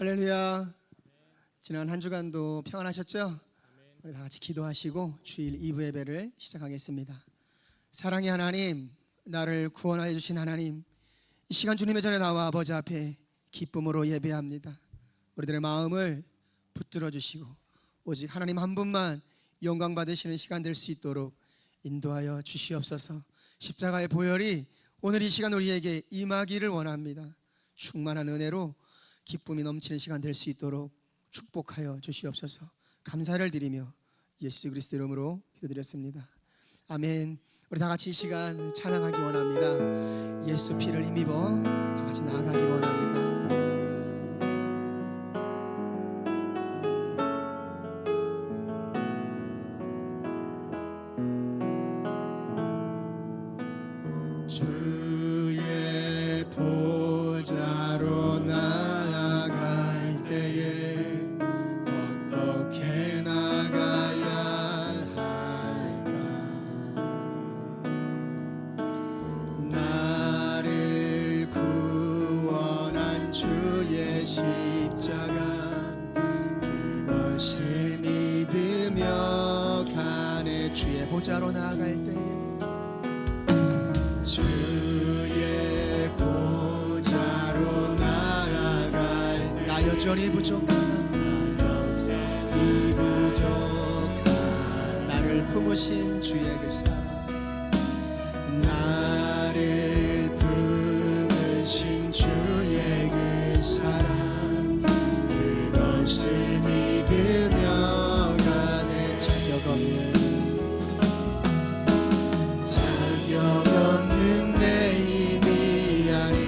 할렐루야. 지난 한 주간도 평안하셨죠? 우리 다 같이 기도하시고 주일 2부 예배를 시작하겠습니다. 사랑의 하나님, 나를 구원하여 주신 하나님, 이 시간 주님의 전에 나와 아버지 앞에 기쁨으로 예배합니다. 우리들의 마음을 붙들어 주시고 오직 하나님 한 분만 영광 받으시는 시간 될 수 있도록 인도하여 주시옵소서. 십자가의 보혈이 오늘 이 시간 우리에게 임하기를 원합니다. 충만한 은혜로 기쁨이 넘치는 시간 될 수 있도록 축복하여 주시옵소서. 감사를 드리며 예수 그리스도 이름으로 기도드렸습니다. 아멘. 우리 다 같이 이 시간 찬양하기 원합니다. 예수 피를 힘입어 다 같이 나아가기 원합니다. 주의 보좌로 나아갈 때에 어떻게 나가야 할까? 나를 구원한 주의 십자가, 그것을 믿으며 가네. 주의 보좌로 나아갈 때에, 주의 보좌로 나아갈, 나 여전히 부족한 나를 품으신 주의 그 사랑, 나를 품으신 주의 그 사랑, 그것을 믿으며 가네. 자격 없는 내 힘이 아니,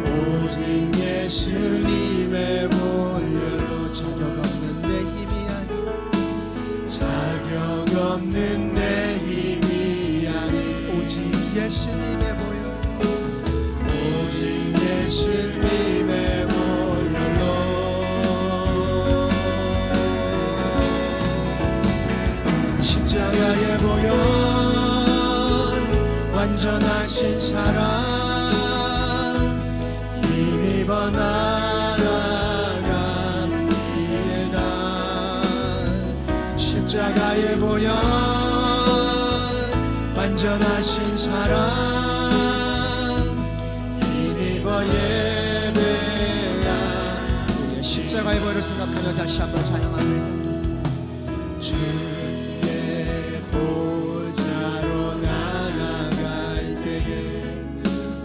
오직 예수님의 보혈로. 자격 없는 내 힘이 아니, 자격 없는 내 힘이 아니, 오직 예수님의 보혈, 오직 예수님의 보혈로. 십자가의 보혈, 완전하신 사랑, 힘입어 나아갑니다. 십자가의 보혈, 완전하신 사랑, 힘입어 예배하. 십자가의 보혈을 생각하며 다시 한번 찬양합니다. 주의 보좌로 나아갈 때에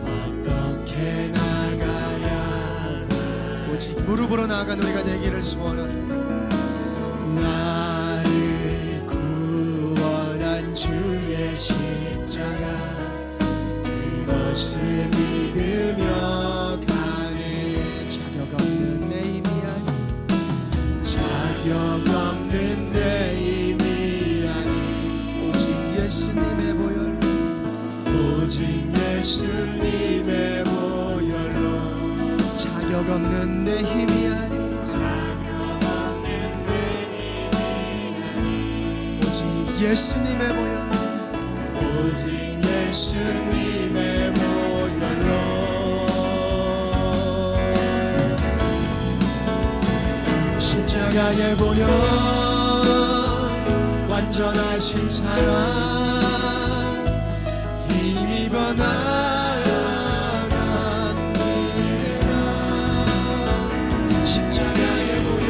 어떻게 나가야, 오직 무릎으로 나아간 우리가 되기를 소원합니다. 나를 구원한 주의 십자가, 그것을 믿으며 가네. 자격 없는 내 힘이 아니, 자격 없는 내 힘이 아니, 오직 예수님의 보혈, 오직 예수님의 보혈로. 자격 없는 내 힘이 아니, 오직 예수님의 보혈, 오직 예수님의 보혈로. 십자가의 보혈, 완전하신 사랑, 힘입어 나아갑니다. 십자가의 보혈,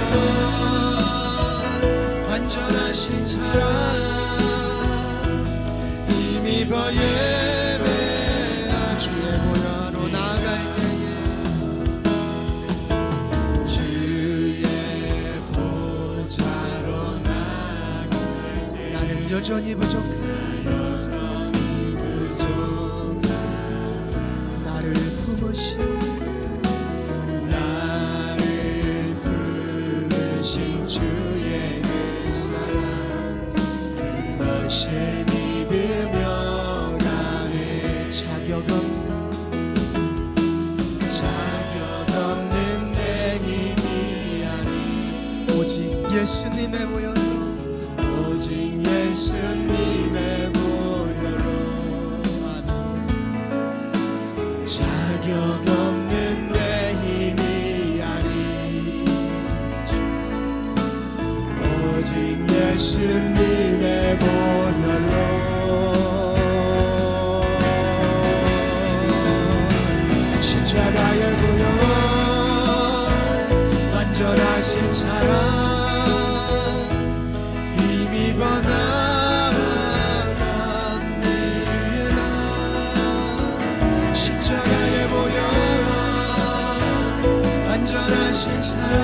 완전하신 사랑, 힘입어 예배하. 주의 보혈로 나아갈 때에, 주의 보좌로 나아갈 때에 나는 여전히 부족한, 나를 품으신, 나를 품으신 주의 그 사랑, 그것을 믿으며 가네. 자격 없는 내 힘이 아니, 오직 예수님의 보혈로, 오직 예수님의 보혈로. 자격 없는 예수님의 보혈로 십자가의 보혈 완전하신 사랑 힘입어 나갑니다. 십자가의 보혈 완전하신 사랑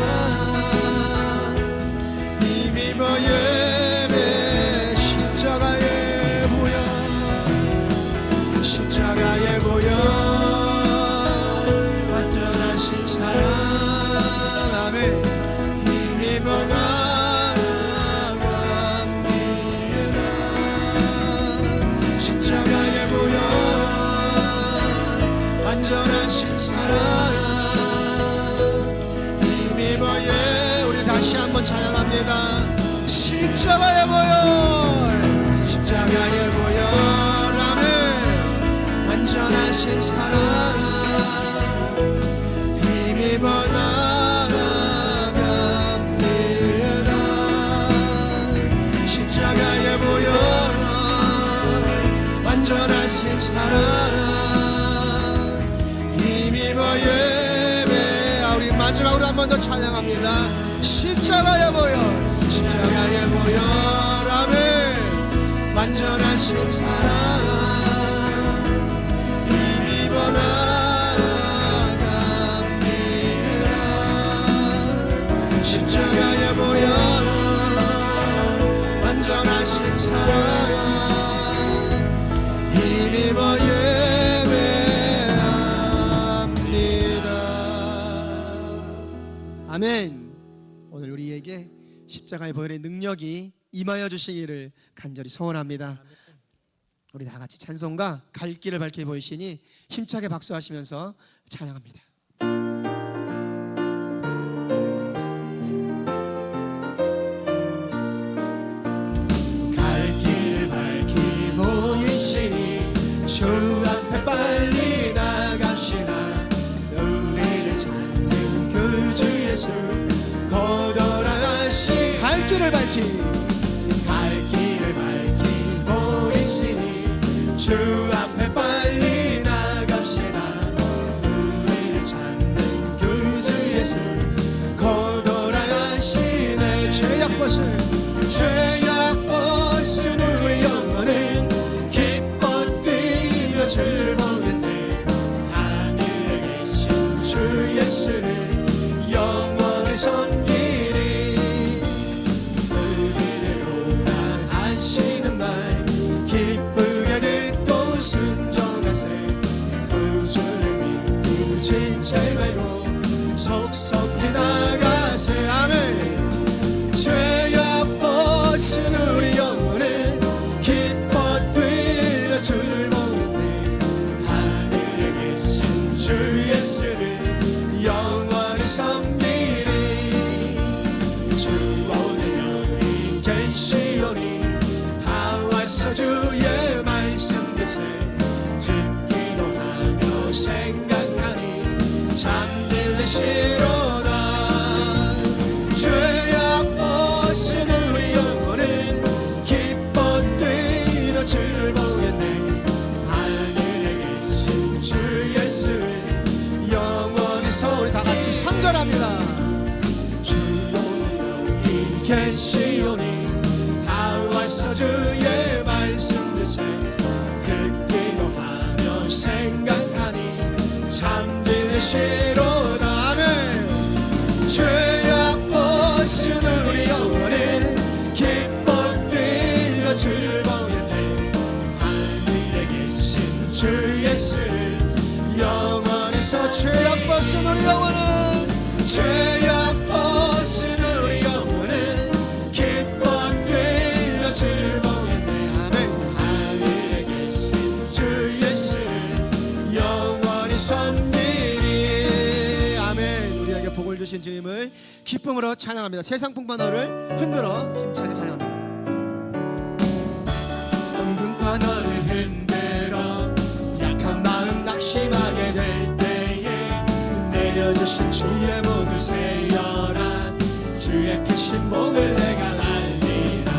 힘입어 예배 십자가의 보혈 십자가의 보혈 완전하신 사랑 아멘 힘입어 나갑니다. 십자가의 보혈 완전하신 사랑 힘입어 예 우리 다시 한번 찬양합니다. 십자가의 보혈 십자가의 보혈 아멘 완전하신 사랑 힘입어 나갑니다. 십자가의 보혈 완전하신 사랑 힘입어 예배 우리 마지막으로 한 번 더 찬양합니다. 십자가의 보혈 십자가의 보혈 아멘 완전하신 사랑 힘입어 나갑니다. 십자가의 보혈 완전하신 사랑 힘입어 예배합니다. 아멘. 오늘 우리에게 십자가의 보혈의 능력이 임하여 주시기를 간절히 소원합니다. 우리 다 같이 찬송과 갈 길을 밝게 보이시니 힘차게 박수하시면서 찬양합니다. 갈 길 밝게 보이시니 주 앞에 빨리 나갑시다. 우리를 찾는 그 주 예수 거더라하신 갈 길을 밝히 보이시니 주 앞에 빨리 나갑시다. 우리를 찾는 그 주 예수 거더라하시네. 죄악 벗은 우리 영혼을 기뻐 뛰며 주를 보겠네. 하늘에 계신 주 예수를 영원히 섬기리. 그대로 하시는 말 기쁘게 듣고 순종하세. 구주를 믿고 지체 말고 속속히 나가세. 아멘. 죄악 벗은 우리 영혼을 기뻐 뛰며 주를 보겠네. 하늘에 계신 주 예수를 영원히 섬기리. 주 오늘 여기 계시오니 다 와서 주의 말씀 듣세. 듣기도 하며 생각하니 참 들리시로다. 죄악 벗은 우리 영혼을 기뻐 뛰며 주를 보겠네. 하늘에 계신 주 예수를 영원히 소리 다 같이 상전합니다. 주 여기 계시오니 다 와서 주의 말씀 듣세. 듣기도 하며 생각하니 참 들리시로다. 아멘. 죄악 벗은 우리 영혼을 기뻐 뛰며 주를 보겠네. 하늘에 계신 주 예수를 영원히 서. 죄악 벗은 우리 영혼은 죄악 벗은 우리 영혼은 기뻐 뛰며 주를 보겠네. 아멘. 하늘에 계신 주 예수를 영원히 섬기리. 아멘. 우리에게 복을 주신 주님을 기쁨으로 찬양합니다. 세상 풍파너를 흔들어 힘차게 찬양합니다. 풍파너를 흔들어 약한 마음 낙심하게 될 때에 내려주신 주의 복을 세어라. 주의 크신 복을 내가 알리라.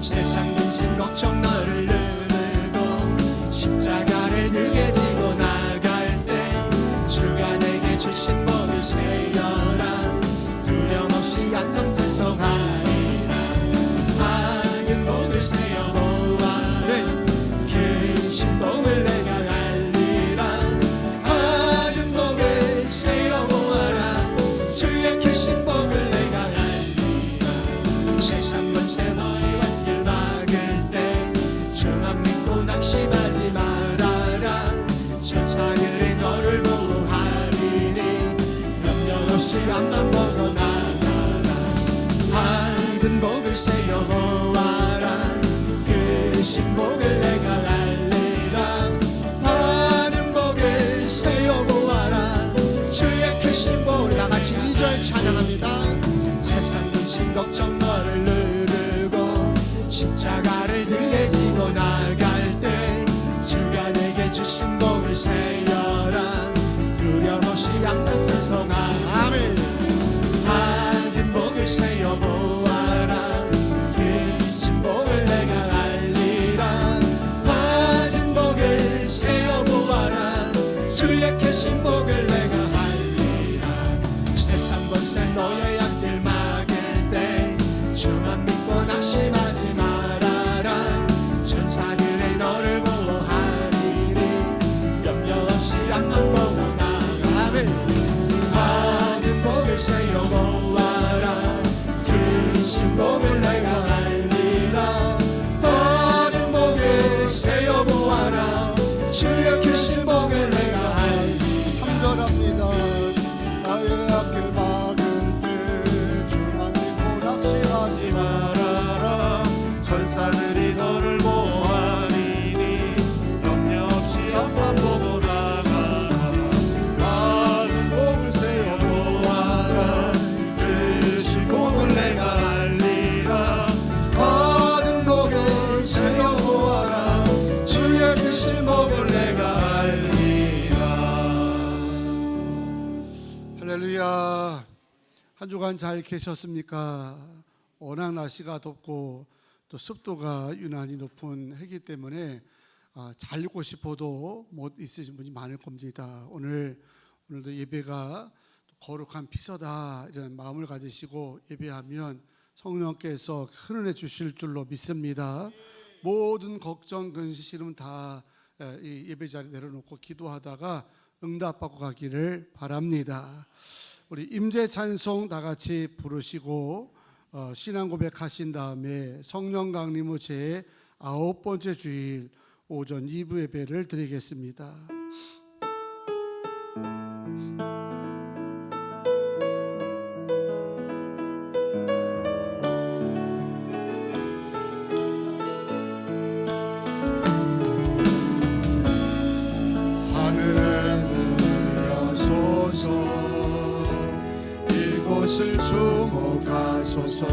세상 근심 걱정 너를 누르고 십자가를 등에 지고 나갈 때 주가 내게 주신 법을 세여라 두려움 없이 안녕 찬송하리라 맑은 복을 세여 보아라 그 신복을 내가 알리라 맑은 복을 세여 보아라 주의 그 신복을 내가 알리라 세상 권세 너의 길 막을 때 주만 믿고 낙심하지 말아라 천사들이 너를 보호하리니 염려 없이 앞만 보고 나가라 밝은 복을 세여 보아라 그 신복을 내가 알리라 밝은 복을 세여 보아라 주의 그 신복을 다같이 2절 찬양합니다 세상 근심 걱정 너를 누르고 십자가를 등에 지고 나갈 때 주가 내게 주신 복을 세여라 두려움 없이 항상 찬송하라 아멘 밝은 복을 세여 보아라 그 신복을 내가 알리라 밝은 복을 세여 보아라 주의 그 신복을 내가 알리라 세상 권세 너의 앞길 막을 때 주만 믿고 낙심하지 말아라 천사들의 너를 보호하리니 염려 없이 앞만 보고 나가네 밝은 복을 세여 보아라 그 신복을 내가 알리라 밝은 복을 세여 보아라 주의 그 신복을 내가 알리라 3절합니다 나의 앞길 막을 때 주만 믿고 낙심하지 말아라 천사들이 너를 보호하리니 염려 없이 앞만 보고 나가라 맑은 복을 세워 보아라 그 신복을 내가 알리라 밝은 복을 세여 보아라 주의 그 신복을 내가 알리라 할렐루야. 한 주간 잘 계셨습니까? 워낙 날씨가 덥고 또 습도가 유난히 높은 해기 때문에 잘 있고 싶어도 못 있으신 분이 많을 겁니다. 오늘도 예배가 거룩한 피서다 이런 마음을 가지시고 예배하면 성령께서 큰 은혜 주실 줄로 믿습니다. 모든 걱정 근심은 다 이 예배 자리 내려놓고 기도하다가 응답받고 가기를 바랍니다. 우리 임재 찬송 다 같이 부르시고 신앙 고백하신 다음에 성령 강림후 제 9번째 주일 오전 2부 예배를 드리겠습니다. 하늘에 물려소서 이곳을 주목하소서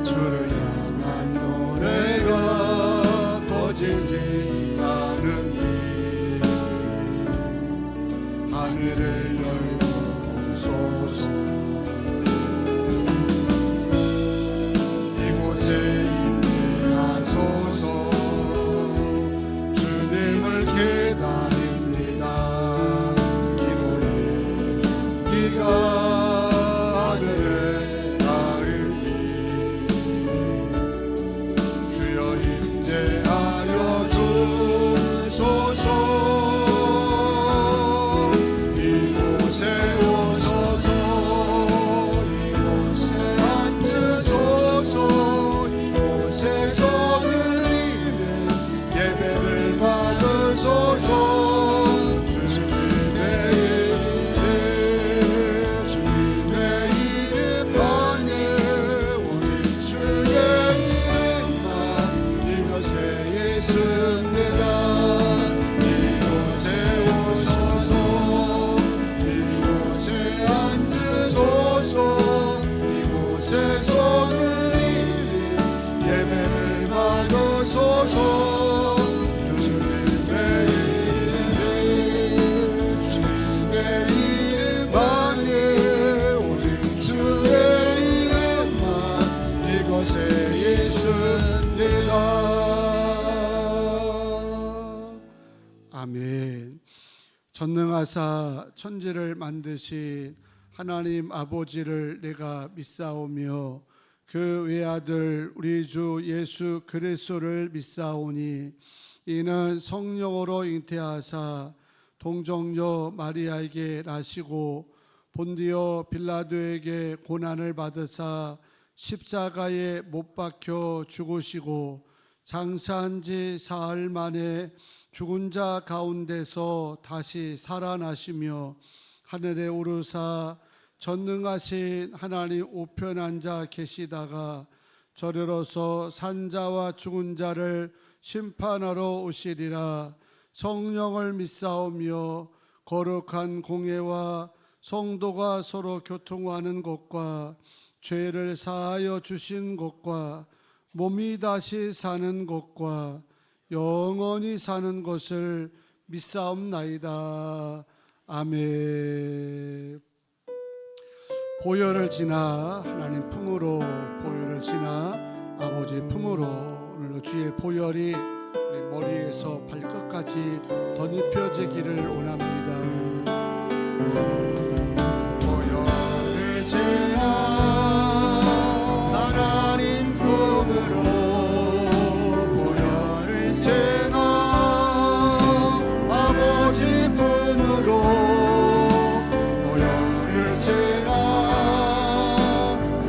주를 향한 노래가 꺼지지 않으니 하늘을 열어주소서 이곳에 임재하소서 주님을 기다립니다 기도의 비가 하늘에 닿으니 주여 임재하여 주소서 이곳에 오셔서 이곳에 앉으소서 이곳에서 드리는 예배를 받으소서 주님의 이름만에 오직 주의 이름만 이곳에 있습니다 이곳에 오셔서 이곳에 앉으소서 이곳에서 드리는 예배를 받으소서 주님의 이름만이 오직 주의 이름만 이곳에 있습니다 힘들다. 아멘. 전능하사 천지를 만드신 하나님 아버지를 내가 믿사오며 그 외아들 우리 주 예수 그리스도를 믿사오니 이는 성령으로 잉태하사 동정녀 마리아에게 나시고 본디오 빌라도에게 고난을 받으사 십자가에 못 박혀 죽으시고 장사한 지 사흘 만에 죽은 자 가운데서 다시 살아나시며 하늘에 오르사 전능하신 하나님 우편 앉아 계시다가 저리로서 산자와 죽은 자를 심판하러 오시리라. 성령을 믿사오며 거룩한 공예와 성도가 서로 교통하는 것과 죄를 사하여 주신 것과 몸이 다시 사는 것과 영원히 사는 것을 믿사옵나이다. 아멘. 보혈을 지나 하나님 품으로, 보혈을 지나 아버지 품으로 오늘도 주의 보혈이 우리 머리에서 발끝까지 덧입혀지기를 원합니다. 보혈을 지나 하나님 품으로, 보혈을 지나 아버지 품으로, 보혈을 지나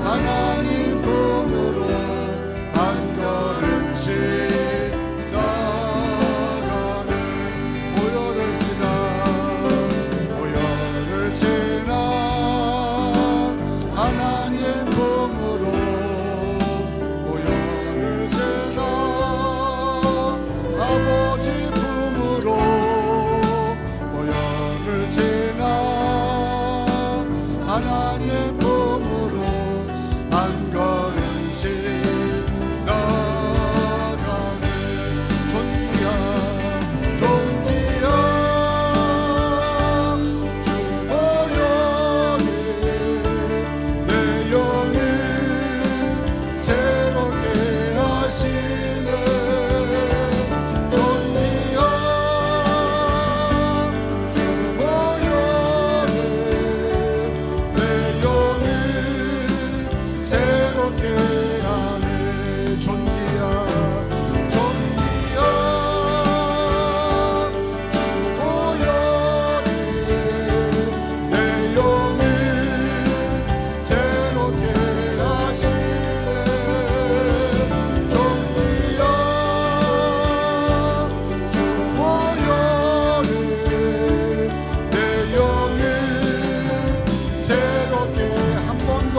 하나님 품으로 한 걸음씩 나가는 보혈을 지나, 보혈을 지나 하나님 품으로, 보혈을 지나 아버지 품으로, 보혈을 지나 하나님 품으로 한 걸음씩 나가는 존귀한 존귀한 주 보혈이 내 영을 새롭게 하시네. 존귀한 주 보혈이 내 영을 새롭게 하네. 존귀한 주 보혈이 내 영을 새롭게 하시네. 존귀한 주 보혈이 내 영을 새롭게 한 번 더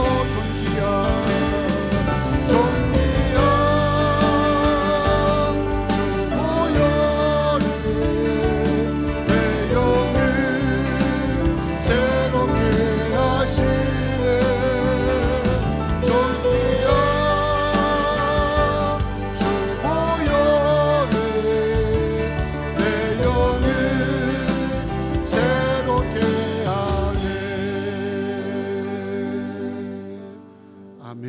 존귀한 주 보혈이 내 영을 새롭게 하시네. 존귀한 주 보혈이 내 영을 새롭게 하네. 아멘.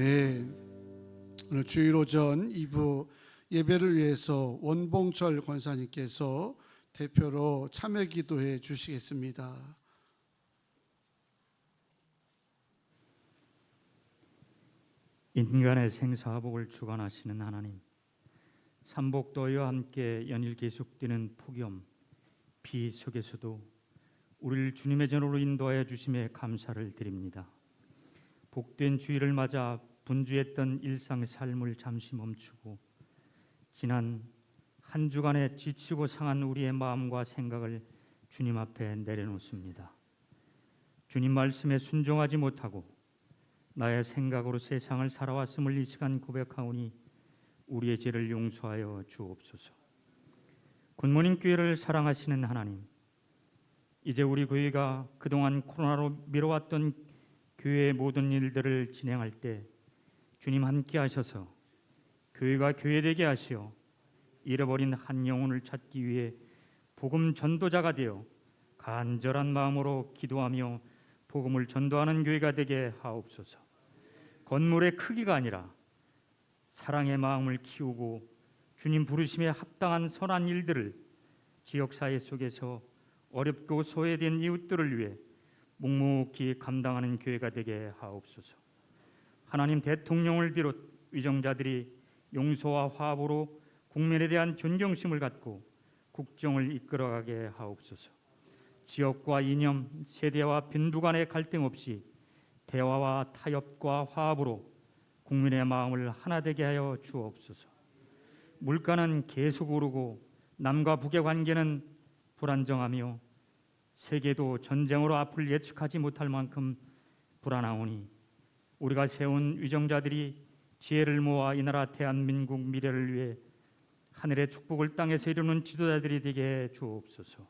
오늘 주일 오전 2부 예배를 위해서 원봉철 권사님께서 대표로 참여 기도해 주시겠습니다. 인간의 생사복을 주관하시는 하나님, 삼복도와 함께 연일 계속되는 폭염, 비 속에서도 우리를 주님의 전으로 인도하여 주심에 감사를 드립니다. 복된 주일을 맞아 분주했던 일상 삶을 잠시 멈추고 지난 한 주간에 지치고 상한 우리의 마음과 생각을 주님 앞에 내려놓습니다. 주님 말씀에 순종하지 못하고 나의 생각으로 세상을 살아왔음을 이 시간 고백하오니 우리의 죄를 용서하여 주옵소서. 굿모닝 교회를 사랑하시는 하나님, 이제 우리 교회가 그동안 코로나로 미뤄왔던 교회의 모든 일들을 진행할 때 주님 함께 하셔서 교회가 교회되게 하시어 잃어버린 한 영혼을 찾기 위해 복음 전도자가 되어 간절한 마음으로 기도하며 복음을 전도하는 교회가 되게 하옵소서. 건물의 크기가 아니라 사랑의 마음을 키우고 주님 부르심에 합당한 선한 일들을 지역사회 속에서 어렵고 소외된 이웃들을 위해 묵묵히 감당하는 교회가 되게 하옵소서. 하나님, 대통령을 비롯 위정자들이 용서와 화합으로 국민에 대한 존경심을 갖고 국정을 이끌어가게 하옵소서. 지역과 이념, 세대와 빈부 간의 갈등 없이 대화와 타협과 화합으로 국민의 마음을 하나 되게 하여 주옵소서. 물가는 계속 오르고 남과 북의 관계는 불안정하며 세계도 전쟁으로 앞을 예측하지 못할 만큼 불안하오니 우리가 세운 위정자들이 지혜를 모아 이 나라 대한민국 미래를 위해 하늘의 축복을 땅에서 이루는 지도자들이 되게 해 주옵소서.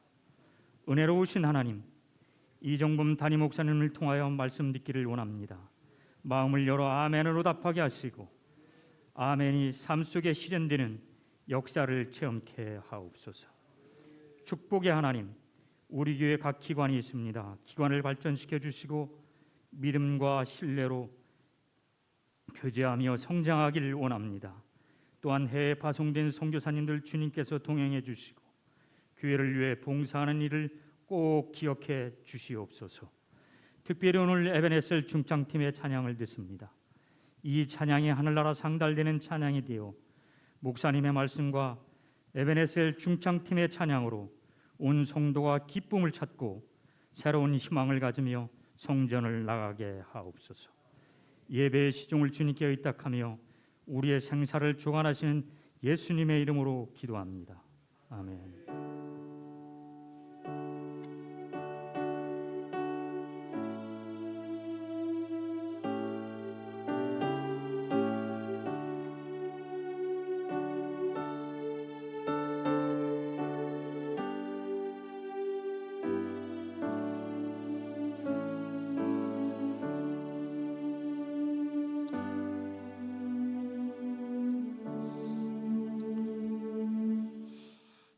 은혜로우신 하나님, 이정범 담임 목사님을 통하여 말씀 듣기를 원합니다. 마음을 열어 아멘으로 답하게 하시고 아멘이 삶 속에 실현되는 역사를 체험케 하옵소서. 축복의 하나님, 우리 교회 각 기관이 있습니다. 기관을 발전시켜 주시고 믿음과 신뢰로 교제하며 성장하기를 원합니다. 또한 해외 파송된 선교사님들 주님께서 동행해 주시고 교회를 위해 봉사하는 일을 꼭 기억해 주시옵소서. 특별히 오늘 에베네셀 중창팀의 찬양을 듣습니다. 이 찬양이 하늘나라 상달되는 찬양이 되어 목사님의 말씀과 에베네셀 중창팀의 찬양으로 온 성도가 기쁨을 찾고 새로운 희망을 가지며 성전을 나가게 하옵소서. 예배의 시종을 주님께 의탁하며 우리의 생사를 주관하시는 예수님의 이름으로 기도합니다. 아멘.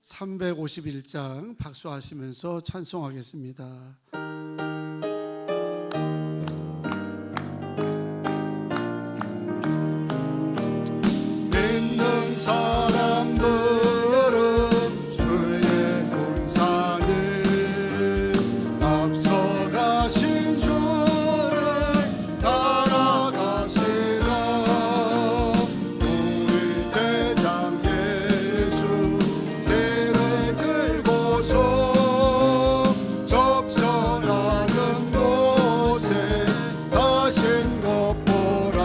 (351장) 박수하시면서 찬송하겠습니다. 믿는 사람들은 주의 군사를 앞서가신 주를 따라가시라. 우리 대장 예수 대를 들고서 적전하는 곳에 가신 것 보라.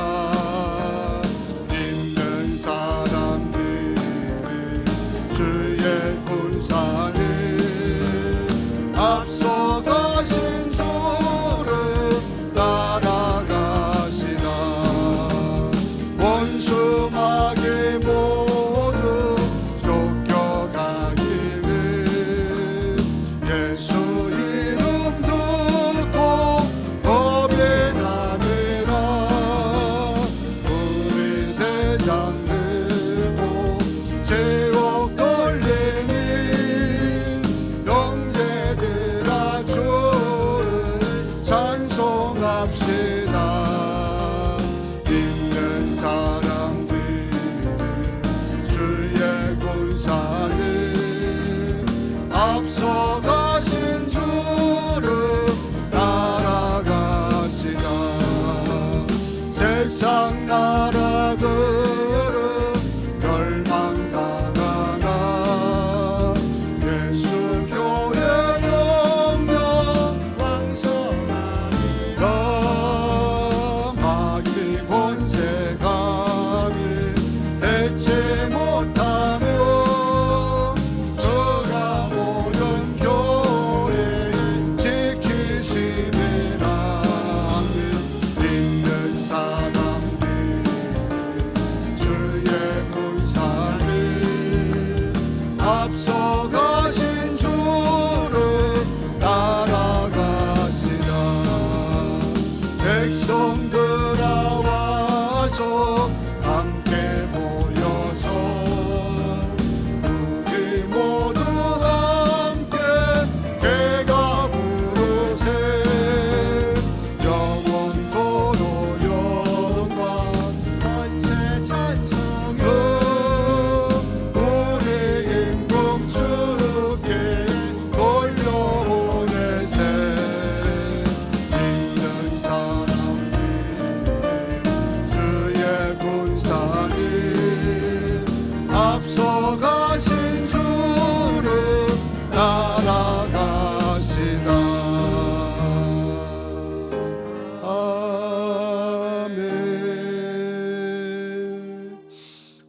믿는 사람들이 주의 군사를 앞서가신 주를 따라가시라. 원수 마귀 모두 쫓겨가기를 예수 이름 듣고 겁이 나느라. 우리 대장 들고 제옥 돌리니 형제들아 주를 찬송합시다. 믿는 사람들은 주의 군사를 앞서가신 주를 따라가시라. 세상 나라들은 멸망당하나 예수 교회 영영 왕성하리라. 마귀 권세감이 대체 못하며 앞서가신 주를 따라가시다. 아멘.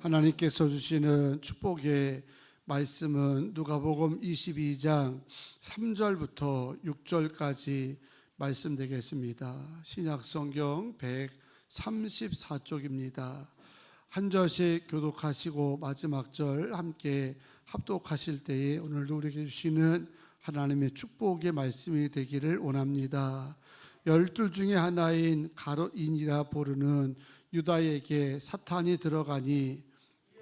하나님께서 주시는 축복의 말씀은 누가복음 22장 3절부터 6절까지 말씀되겠습니다. 신약성경 134쪽입니다. 한 절씩 교독하시고 마지막 절 함께 합독하실 때에 오늘도 우리에게 주시는 하나님의 축복의 말씀이 되기를 원합니다. 12 중에 하나인 가롯인이라 부르는 유다에게 사탄이 들어가니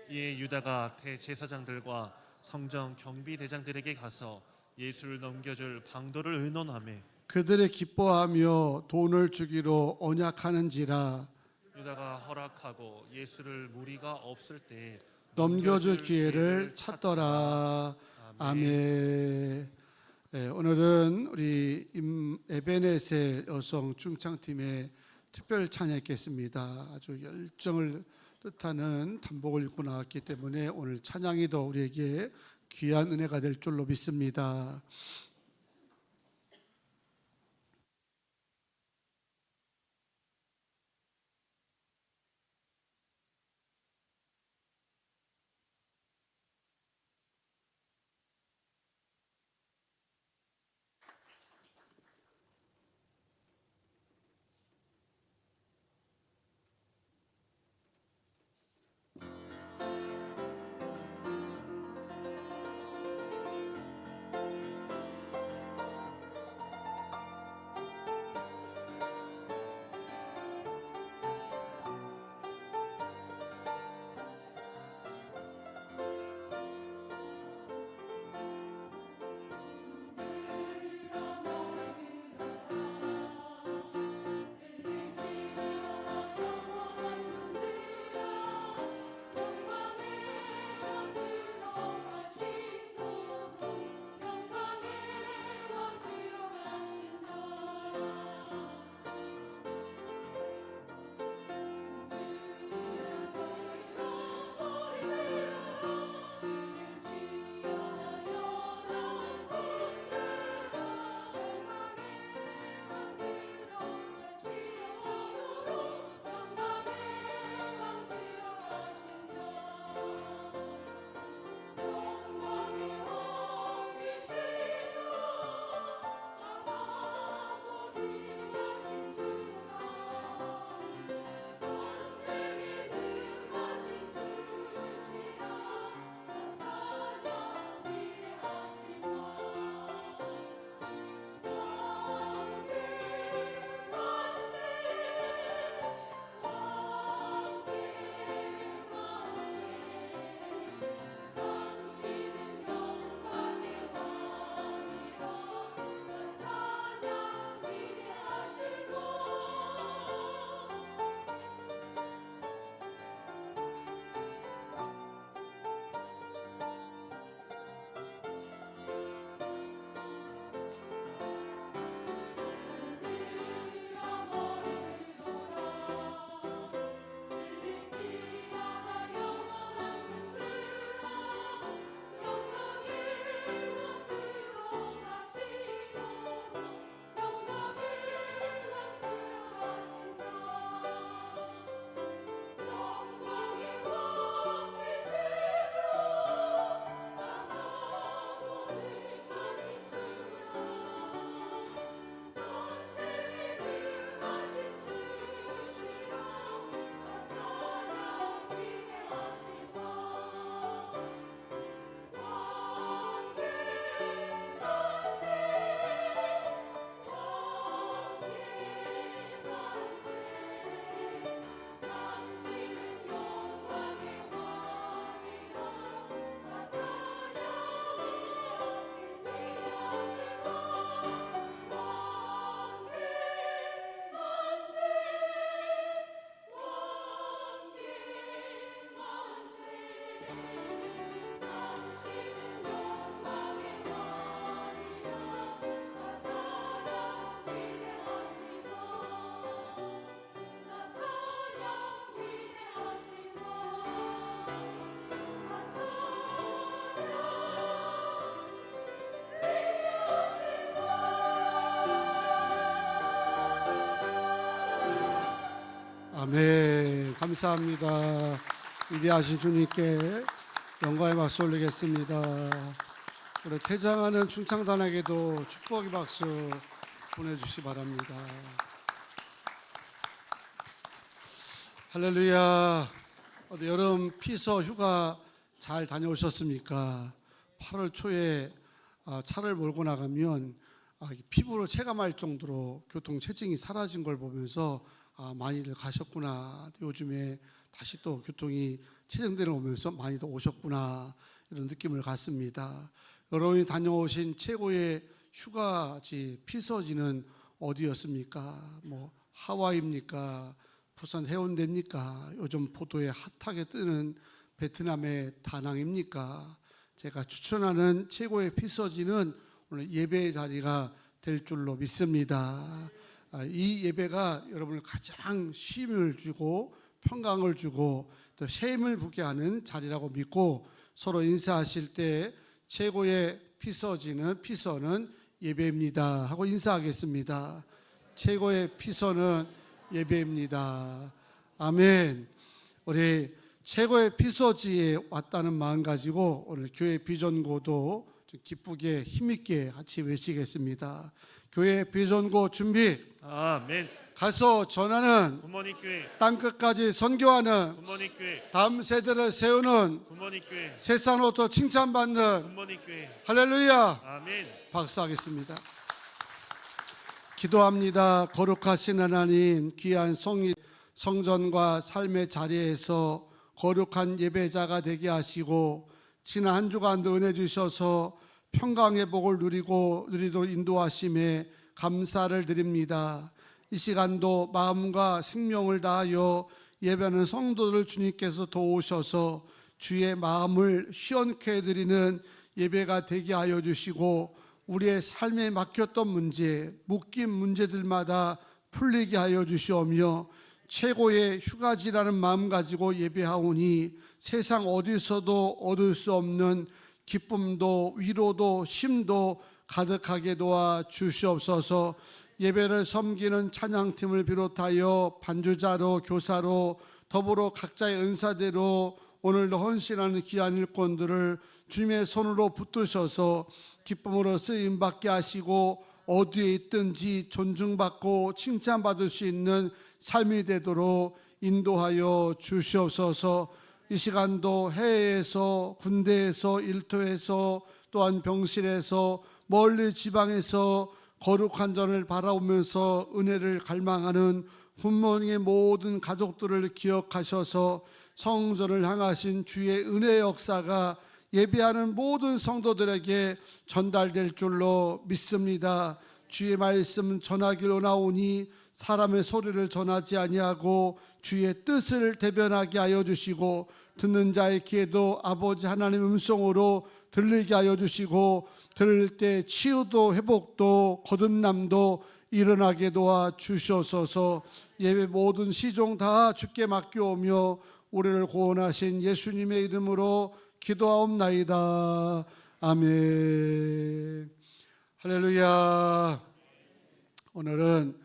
이에 유다가 대제사장들과 성전 경비대장들에게 가서 예수를 넘겨줄 방도를 의논하매 그들이 기뻐하며 돈을 주기로 언약하는지라. 유다가 허락하고 예수를 무리가 없을 때 넘겨줄 기회를 찾더라. 아멘. 네, 오늘은 우리 에베네셀 여성 중창팀의 특별 찬양했겠습니다. 아주 열정을 뜻하는 단복을 입고 나왔기 때문에 오늘 찬양이 더 우리에게 귀한 은혜가 될 줄로 믿습니다. 아멘. 감사합니다. 위대하신 주님께 영광의 박수 올리겠습니다. 우리 퇴장하는 충창단에게도 축복의 박수 보내주시 바랍니다. 할렐루야. 여름 피서 휴가 잘 다녀오셨습니까? 8월 초에 차를 몰고 나가면 피부로 체감할 정도로 교통 체증이 사라진 걸 보면서 많이들 가셨구나. 요즘에 다시 또 교통이 체증되는 거 보면서 많이들 오셨구나. 이런 느낌을 갖습니다. 여러분이 다녀오신 최고의 휴가지 피서지는 어디였습니까? 뭐 하와이입니까? 부산 해운대입니까? 요즘 보도에 핫하게 뜨는 베트남의 다낭입니까? 제가 추천하는 최고의 피서지는 오늘 예배의 자리가 될 줄로 믿습니다. 이 예배가 여러분을 가장 쉼을 주고 평강을 주고 또 쉼을 붙게 하는 자리라고 믿고 서로 인사하실 때 최고의 피서는 예배입니다 하고 인사하겠습니다. 최고의 피서는 예배입니다. 아멘. 우리 최고의 피서지에 왔다는 마음 가지고 오늘 교회 비전고도 기쁘게 힘있게 같이 외치겠습니다. 교회 비전고 준비. 아멘. 가서 전하는 굿모닝 교회. 땅끝까지 선교하는 굿모닝 교회. 다음 세대를 세우는 굿모닝 교회. 세상으로부터 칭찬받는 굿모닝 교회. 할렐루야. 아멘. 박수하겠습니다. 기도합니다. 거룩하신 하나님, 귀한 성전과 삶의 자리에서 거룩한 예배자가 되게 하시고 지난 한 주간도 은혜 주셔서 평강의 복을 누리도록 인도하심에 감사를 드립니다. 이 시간도 마음과 생명을 다하여 예배하는 성도들 주님께서 도우셔서 주의 마음을 시원케 해드리는 예배가 되게 하여 주시고 우리의 삶에 막혔던 문제, 묶인 문제들마다 풀리게 하여 주시오며 최고의 휴가지라는 마음 가지고 예배하오니 세상 어디서도 얻을 수 없는 기쁨도 위로도 쉼도 가득하게 도와 주시옵소서. 예배를 섬기는 찬양팀을 비롯하여 반주자로 교사로 더불어 각자의 은사대로 오늘도 헌신하는 귀한 일꾼들을 주님의 손으로 붙드셔서 기쁨으로 쓰임받게 하시고 어디에 있든지 존중받고 칭찬받을 수 있는 삶이 되도록 인도하여 주시옵소서. 이 시간도 해외에서 군대에서 일터에서 또한 병실에서 멀리 지방에서 거룩한 전을 바라보면서 은혜를 갈망하는 굿모닝의 모든 가족들을 기억하셔서 성전을 향하신 주의 은혜의 역사가 예배하는 모든 성도들에게 전달될 줄로 믿습니다. 주의 말씀 전하기로 나오니 사람의 소리를 전하지 아니하고 주의 뜻을 대변하게 하여 주시고 듣는 자의 귀에도 아버지 하나님의 음성으로 들리게 하여 주시고 들을 때 치유도 회복도 거듭남도 일어나게 도와 주시옵소서. 예배 모든 시종 다 주께 맡겨오며 우리를 구원하신 예수님의 이름으로 기도하옵나이다. 아멘. 할렐루야. 오늘은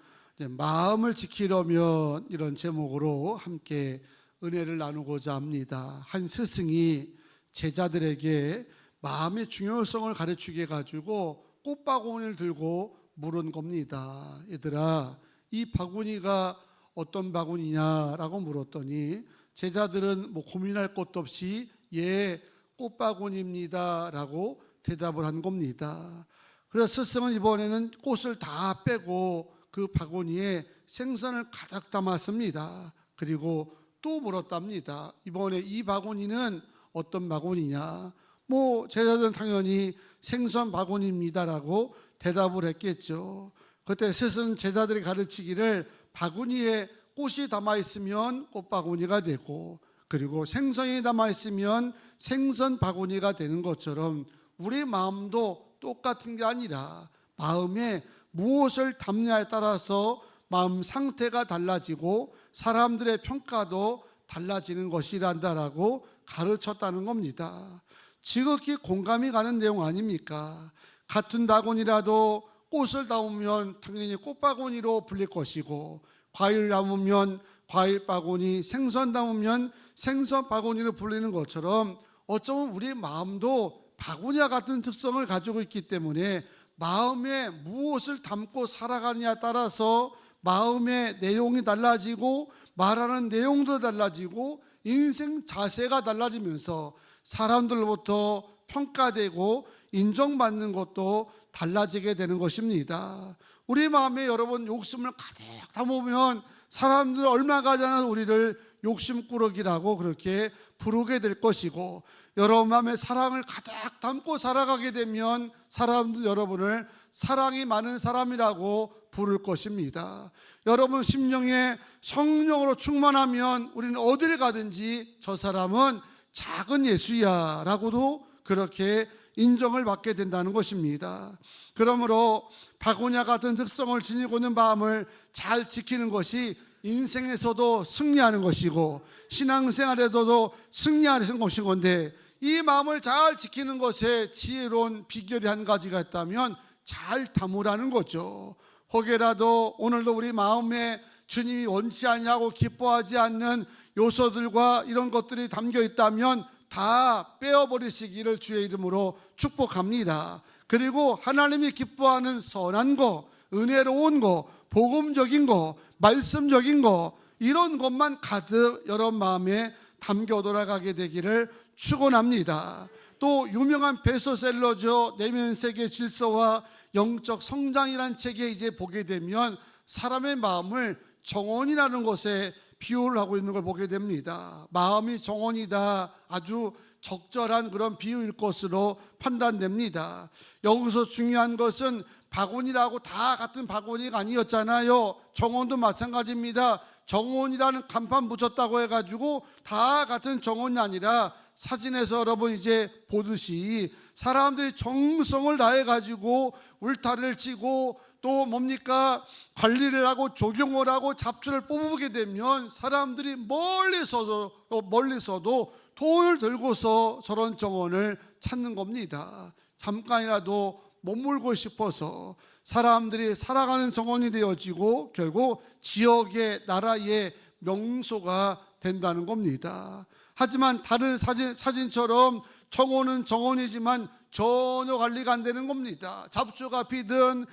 마음을 지키려면 이런 제목으로 함께 은혜를 나누고자 합니다. 한 스승이 제자들에게 마음의 중요성을 가르치게 가지고 꽃바구니를 들고 물은 겁니다. 얘들아, 이 바구니가 어떤 바구니냐라고 물었더니 제자들은 뭐 고민할 것도 없이 예, 꽃바구니입니다라고 대답을 한 겁니다. 그래서 스승은 이번에는 꽃을 다 빼고 그 바구니에 생선을 가득 담았습니다. 그리고 또 물었답니다. 이번에 이 바구니는 어떤 바구니냐? 뭐 제자들은 당연히 생선 바구니입니다라고 대답을 했겠죠. 그때 스승 제자들이 가르치기를 바구니에 꽃이 담아 있으면 꽃바구니가 되고 그리고 생선이 담아 있으면 생선 바구니가 되는 것처럼 우리 마음도 똑같은 게 아니라 마음에 무엇을 담냐에 따라서 마음 상태가 달라지고 사람들의 평가도 달라지는 것이란다라고 가르쳤다는 겁니다. 지극히 공감이 가는 내용 아닙니까? 같은 바구니라도 꽃을 담으면 당연히 꽃바구니로 불릴 것이고 과일을 담으면 과일 바구니, 생선 담으면 생선 바구니를 불리는 것처럼 어쩌면 우리의 마음도 바구니와 같은 특성을 가지고 있기 때문에 마음에 무엇을 담고 살아가느냐에 따라서 마음의 내용이 달라지고 말하는 내용도 달라지고 인생 자세가 달라지면서 사람들로부터 평가되고 인정받는 것도 달라지게 되는 것입니다. 우리 마음에 여러분 욕심을 가득 담으면 사람들 얼마 가지 않아 우리를 욕심꾸러기라고 그렇게 부르게 될 것이고, 여러분 마음에 사랑을 가득 담고 살아가게 되면 사람들 여러분을 사랑이 많은 사람이라고 부를 것입니다. 여러분 심령에 성령으로 충만하면 우리는 어딜 가든지 저 사람은 작은 예수야 라고도 그렇게 인정을 받게 된다는 것입니다. 그러므로 바구니와 같은 특성을 지니고 있는 마음을 잘 지키는 것이 인생에서도 승리하는 것이고 신앙생활에서도 승리하는 것인 건데, 이 마음을 잘 지키는 것에 지혜로운 비결이 한 가지가 있다면 잘 담으라는 거죠. 혹여라도 오늘도 우리 마음에 주님이 원치 않냐고 기뻐하지 않는 요소들과 이런 것들이 담겨 있다면 다 빼어버리시기를 주의 이름으로 축복합니다. 그리고 하나님이 기뻐하는 선한 거, 은혜로운 거, 복음적인 거, 말씀적인 거, 이런 것만 가득 여러분 마음에 담겨 돌아가게 되기를 축원합니다. 또 유명한 베스트셀러죠. 내면 세계 질서와 영적 성장이라는 책에 이제 보게 되면 사람의 마음을 정원이라는 것에 비유를 하고 있는 걸 보게 됩니다. 마음이 정원이다, 아주 적절한 그런 비유일 것으로 판단됩니다. 여기서 중요한 것은 바구니라고 다 같은 바구니가 아니었잖아요. 정원도 마찬가지입니다. 정원이라는 간판 붙였다고 해가지고 다 같은 정원이 아니라 사진에서 여러분 이제 보듯이 사람들이 정성을 다해가지고 울타리를 치고 또 뭡니까 관리를 하고 조경을 하고 잡초를 뽑게 되면 사람들이 멀리서도 돈을 들고서 저런 정원을 찾는 겁니다. 잠깐이라도 머물고 싶어서 사람들이 살아가는 정원이 되어지고 결국 지역의 나라의 명소가 된다는 겁니다. 하지만 다른 사진처럼 정원은 정원이지만 전혀 관리가 안 되는 겁니다. 잡초가 피든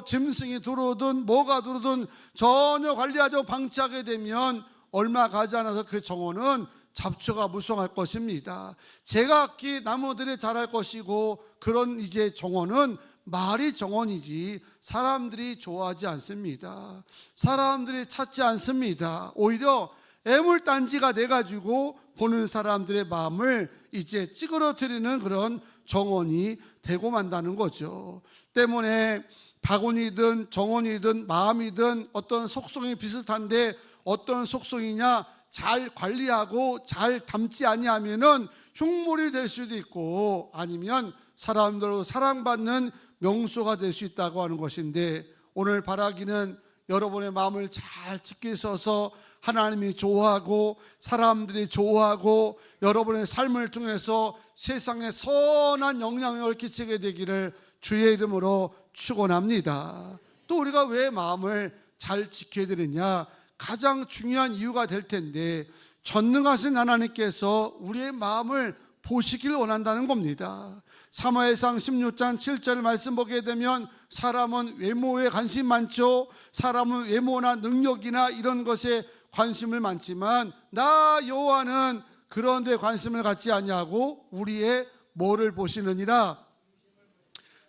짐승이 들어오든 뭐가 들어오든 전혀 관리하지 않고 방치하게 되면 얼마 가지 않아서 그 정원은 잡초가 무성할 것입니다. 제각기 나무들이 자랄 것이고, 그런 이제 정원은 말이 정원이지 사람들이 좋아하지 않습니다. 사람들이 찾지 않습니다. 오히려 애물단지가 돼가지고 보는 사람들의 마음을 이제 찌그러뜨리는 그런 정원이 되고 만다는 거죠. 때문에 바구니든 정원이든 마음이든 어떤 속성이 비슷한데 어떤 속성이냐, 잘 관리하고 잘 담지 아니하면은 흉물이 될 수도 있고 아니면 사람들로 사랑받는 명소가 될 수 있다고 하는 것인데, 오늘 바라기는 여러분의 마음을 잘 지키셔서 하나님이 좋아하고 사람들이 좋아하고 여러분의 삶을 통해서 세상에 선한 영향력을 끼치게 되기를 주의 이름으로 축원합니다. 또 우리가 왜 마음을 잘 지켜야 되느냐, 가장 중요한 이유가 될 텐데, 전능하신 하나님께서 우리의 마음을 보시길 원한다는 겁니다. 사무엘상 16장 7절 말씀 보게 되면 사람은 외모에 관심 많죠. 사람은 외모나 능력이나 이런 것에 관심을 많지만 나 여호와는 그런 데 관심을 갖지 않냐고 우리의 뭐를 보시느니라?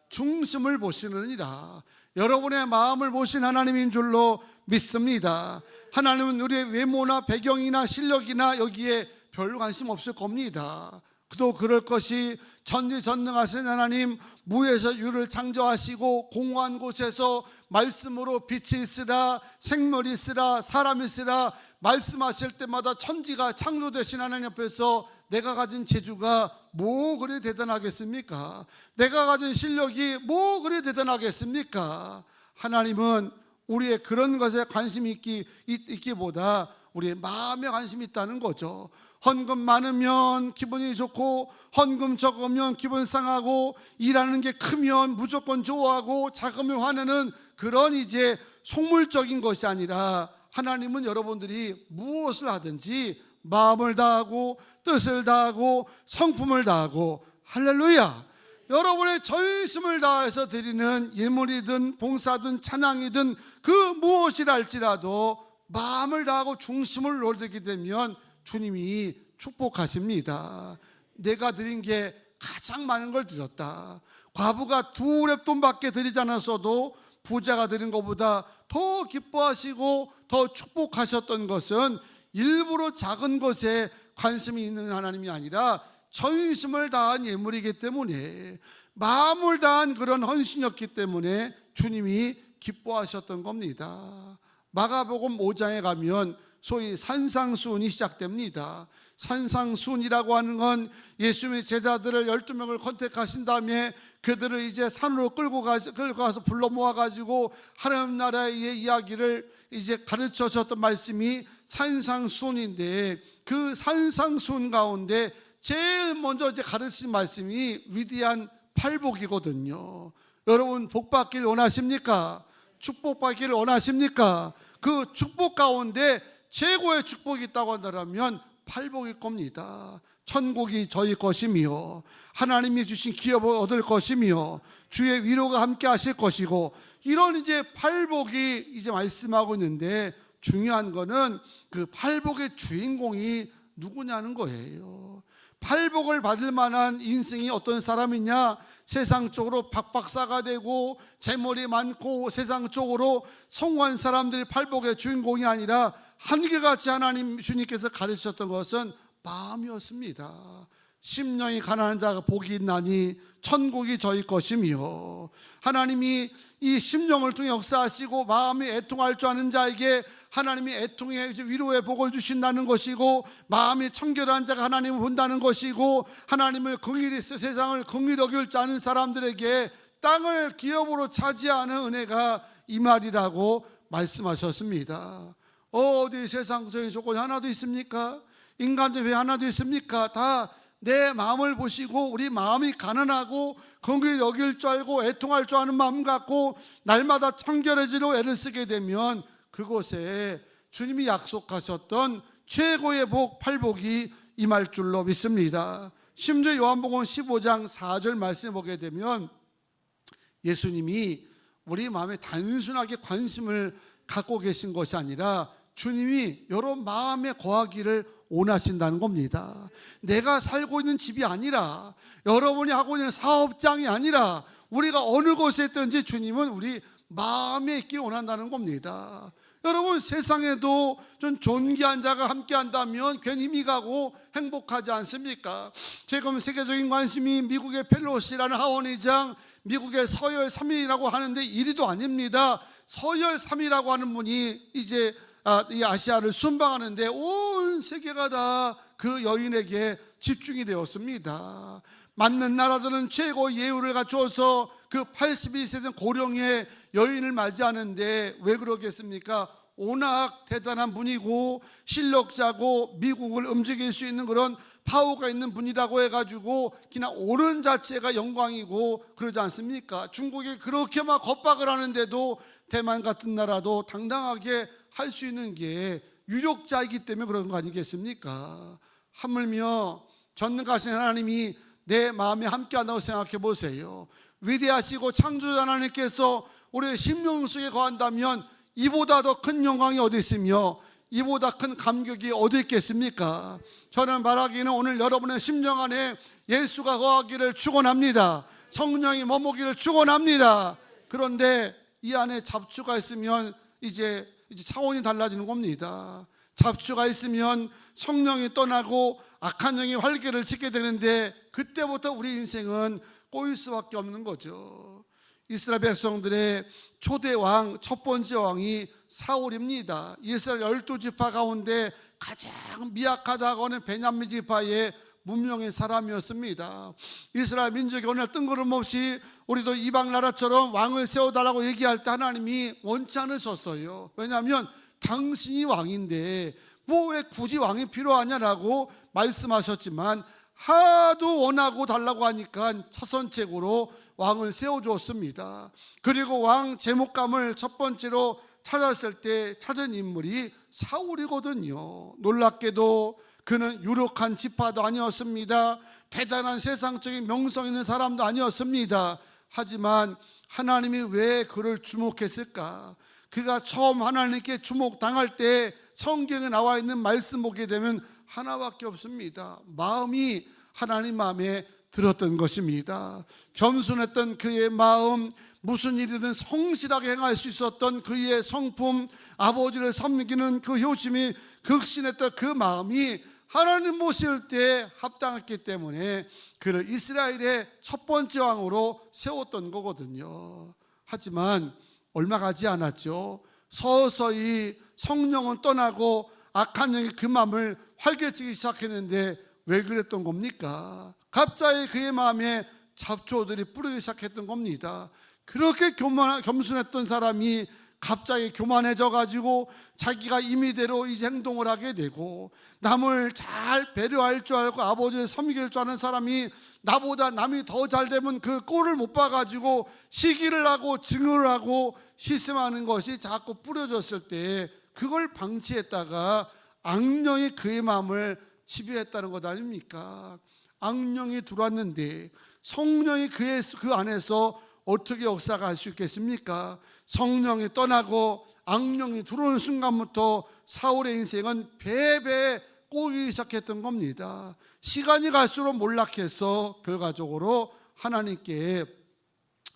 중심을 보시느니라. 여러분의 마음을 보신 하나님인 줄로 믿습니다. 하나님은 우리의 외모나 배경이나 실력이나 여기에 별 관심 없을 겁니다. 또 그럴 것이 전지전능하신 하나님, 무에서 유를 창조하시고 공허한 곳에서 말씀으로 빛이 있으라, 생물이 있으라, 사람이 있으라 말씀하실 때마다 천지가 창조되신 하나님 옆에서 내가 가진 재주가 뭐 그리 대단하겠습니까? 내가 가진 실력이 뭐 그리 대단하겠습니까? 하나님은 우리의 그런 것에 관심이 있기보다 우리의 마음에 관심이 있다는 거죠. 헌금 많으면 기분이 좋고 헌금 적으면 기분 상하고 일하는 게 크면 무조건 좋아하고 작으면 화내는 그런 이제 속물적인 것이 아니라 하나님은 여러분들이 무엇을 하든지 마음을 다하고 뜻을 다하고 성품을 다하고, 할렐루야, 여러분의 전심을 다해서 드리는 예물이든 봉사든 찬양이든 그 무엇이랄지라도 마음을 다하고 중심을 놓게 되면 주님이 축복하십니다. 내가 드린 게 가장 많은 걸 드렸다. 과부가 2렙돈밖에 드리지 않았어도 부자가 드린 것보다 더 기뻐하시고 더 축복하셨던 것은 일부러 작은 것에 관심이 있는 하나님이 아니라 전심을 다한 예물이기 때문에, 마음을 다한 그런 헌신이었기 때문에 주님이 기뻐하셨던 겁니다. 마가복음 5장에 가면 소위 산상수훈이 시작됩니다. 산상수훈이라고 하는 건 예수님의 제자들을 12명을 컨택하신 다음에 그들을 이제 산으로 끌고 가서 불러 모아가지고 하나님 나라의 이야기를 이제 가르쳐 줬던 말씀이 산상수훈인데, 그 산상수훈 가운데 제일 먼저 이제 가르친 말씀이 위대한 팔복이거든요. 여러분, 복 받기를 원하십니까? 축복 받기를 원하십니까? 그 축복 가운데 최고의 축복이 있다고 한다면 팔복일 겁니다. 천국이 저희 것이며 하나님이 주신 기업을 얻을 것이며 주의 위로가 함께 하실 것이고, 이런 이제 팔복이 이제 말씀하고 있는데, 중요한 거는 그 팔복의 주인공이 누구냐는 거예요. 팔복을 받을 만한 인생이 어떤 사람이냐? 세상적으로 박박사가 되고 재물이 많고 세상적으로 성공한 사람들이 팔복의 주인공이 아니라, 한결같이 하나님 주님께서 가르치셨던 것은 마음이었습니다. 심령이 가난한 자가 복이 있나니 천국이 저희 것이며, 하나님이 이 심령을 통해 역사하시고 마음이 애통할 줄 아는 자에게 하나님이 애통의 위로의 복을 주신다는 것이고, 마음이 청결한 자가 하나님을 본다는 것이고, 하나님을 긍휼히 세상을 긍휼히 여길 줄 아는 사람들에게 땅을 기업으로 차지하는 은혜가 이 말이라고 말씀하셨습니다. 어디 세상적인 조건이 하나도 있습니까? 인간적인 하나도 있습니까? 다 내 마음을 보시고 우리 마음이 가난하고 긍휼히 여길 줄 알고 애통할 줄 아는 마음 갖고 날마다 청결해지려 애를 쓰게 되면 그곳에 주님이 약속하셨던 최고의 복, 팔복이 임할 줄로 믿습니다. 심지어 요한복음 15장 4절 말씀을 보게 되면 예수님이 우리 마음에 단순하게 관심을 갖고 계신 것이 아니라 주님이 여러 마음에 거하기를 원하신다는 겁니다. 내가 살고 있는 집이 아니라, 여러분이 하고 있는 사업장이 아니라, 우리가 어느 곳에 있든지 주님은 우리 마음에 있기를 원한다는 겁니다. 여러분, 세상에도 좀 존귀한 자가 함께 한다면 괜히 힘이 가고 행복하지 않습니까? 지금 세계적인 관심이 미국의 펠로시라는 하원의장, 미국의 서열 3위라고 하는데 이리도 아닙니다. 서열 3위라고 하는 분이 이제 이 아시아를 순방하는데 온 세계가 다 그 여인에게 집중이 되었습니다. 맞는 나라들은 최고 예우를 갖추어서 그 82세 된 고령의 여인을 맞이하는데 왜 그러겠습니까? 워낙 대단한 분이고 실력자고 미국을 움직일 수 있는 그런 파워가 있는 분이라고 해가지고 그냥 오는 자체가 영광이고 그러지 않습니까? 중국이 그렇게 막 겁박을 하는데도 대만 같은 나라도 당당하게 할 수 있는 게 유력자이기 때문에 그런 거 아니겠습니까? 하물며 전능하신 하나님이 내 마음에 함께한다고 생각해 보세요. 위대하시고 창조자 하나님께서 우리의 심령 속에 거한다면 이보다 더 큰 영광이 어디 있으며 이보다 큰 감격이 어디 있겠습니까? 저는 말하기는 오늘 여러분의 심령 안에 예수가 거하기를 축원합니다. 성령이 머무기를 축원합니다. 그런데 이 안에 잡초가 있으면 이제 차원이 달라지는 겁니다. 잡초가 있으면 성령이 떠나고 악한 영이 활개를 치게 되는데 그때부터 우리 인생은 꼬일 수밖에 없는 거죠. 이스라엘 백성들의 초대 왕, 첫 번째 왕이 사울입니다. 이스라엘 12지파 가운데 가장 미약하다고 하는 베냐민 지파의 문명의 사람이었습니다. 이스라엘 민족이 오늘 뜬구름없이 우리도 이방 나라처럼 왕을 세워달라고 얘기할 때 하나님이 원치 않으셨어요. 왜냐하면 당신이 왕인데 뭐 왜 굳이 왕이 필요하냐라고 말씀하셨지만 하도 원하고 달라고 하니까 차선책으로 왕을 세워주었습니다. 그리고 왕 제목감을 첫 번째로 찾았을 때 찾은 인물이 사울이거든요. 놀랍게도 그는 유력한 지파도 아니었습니다. 대단한 세상적인 명성 있는 사람도 아니었습니다. 하지만 하나님이 왜 그를 주목했을까? 그가 처음 하나님께 주목당할 때 성경에 나와 있는 말씀 보게 되면 하나밖에 없습니다. 마음이 하나님 마음에 들었던 것입니다. 겸손했던 그의 마음, 무슨 일이든 성실하게 행할 수 있었던 그의 성품, 아버지를 섬기는 그 효심이 극신했던 그 마음이 하나님 모실 때 합당했기 때문에 그를 이스라엘의 첫 번째 왕으로 세웠던 거거든요. 하지만 얼마 가지 않았죠. 서서히 성령은 떠나고 악한 영이 그 마음을 활개치기 시작했는데 왜 그랬던 겁니까? 갑자기 그의 마음에 잡초들이 뿌리기 시작했던 겁니다. 그렇게 겸손했던 사람이 갑자기 교만해져 가지고 자기가 임의대로 이제 행동을 하게 되고, 남을 잘 배려할 줄 알고 아버지를 섬길 줄 아는 사람이 나보다 남이 더 잘 되면 그 꼴을 못 봐가지고 시기를 하고 증오를 하고 시샘하는 것이 자꾸 뿌려졌을 때 그걸 방치했다가 악령이 그의 마음을 지배했다는 것 아닙니까? 악령이 들어왔는데 성령이 그 안에서 어떻게 역사가 할 수 있겠습니까? 성령이 떠나고 악령이 들어오는 순간부터 사울의 인생은 배배 꼬이기 시작했던 겁니다. 시간이 갈수록 몰락해서 결과적으로 하나님께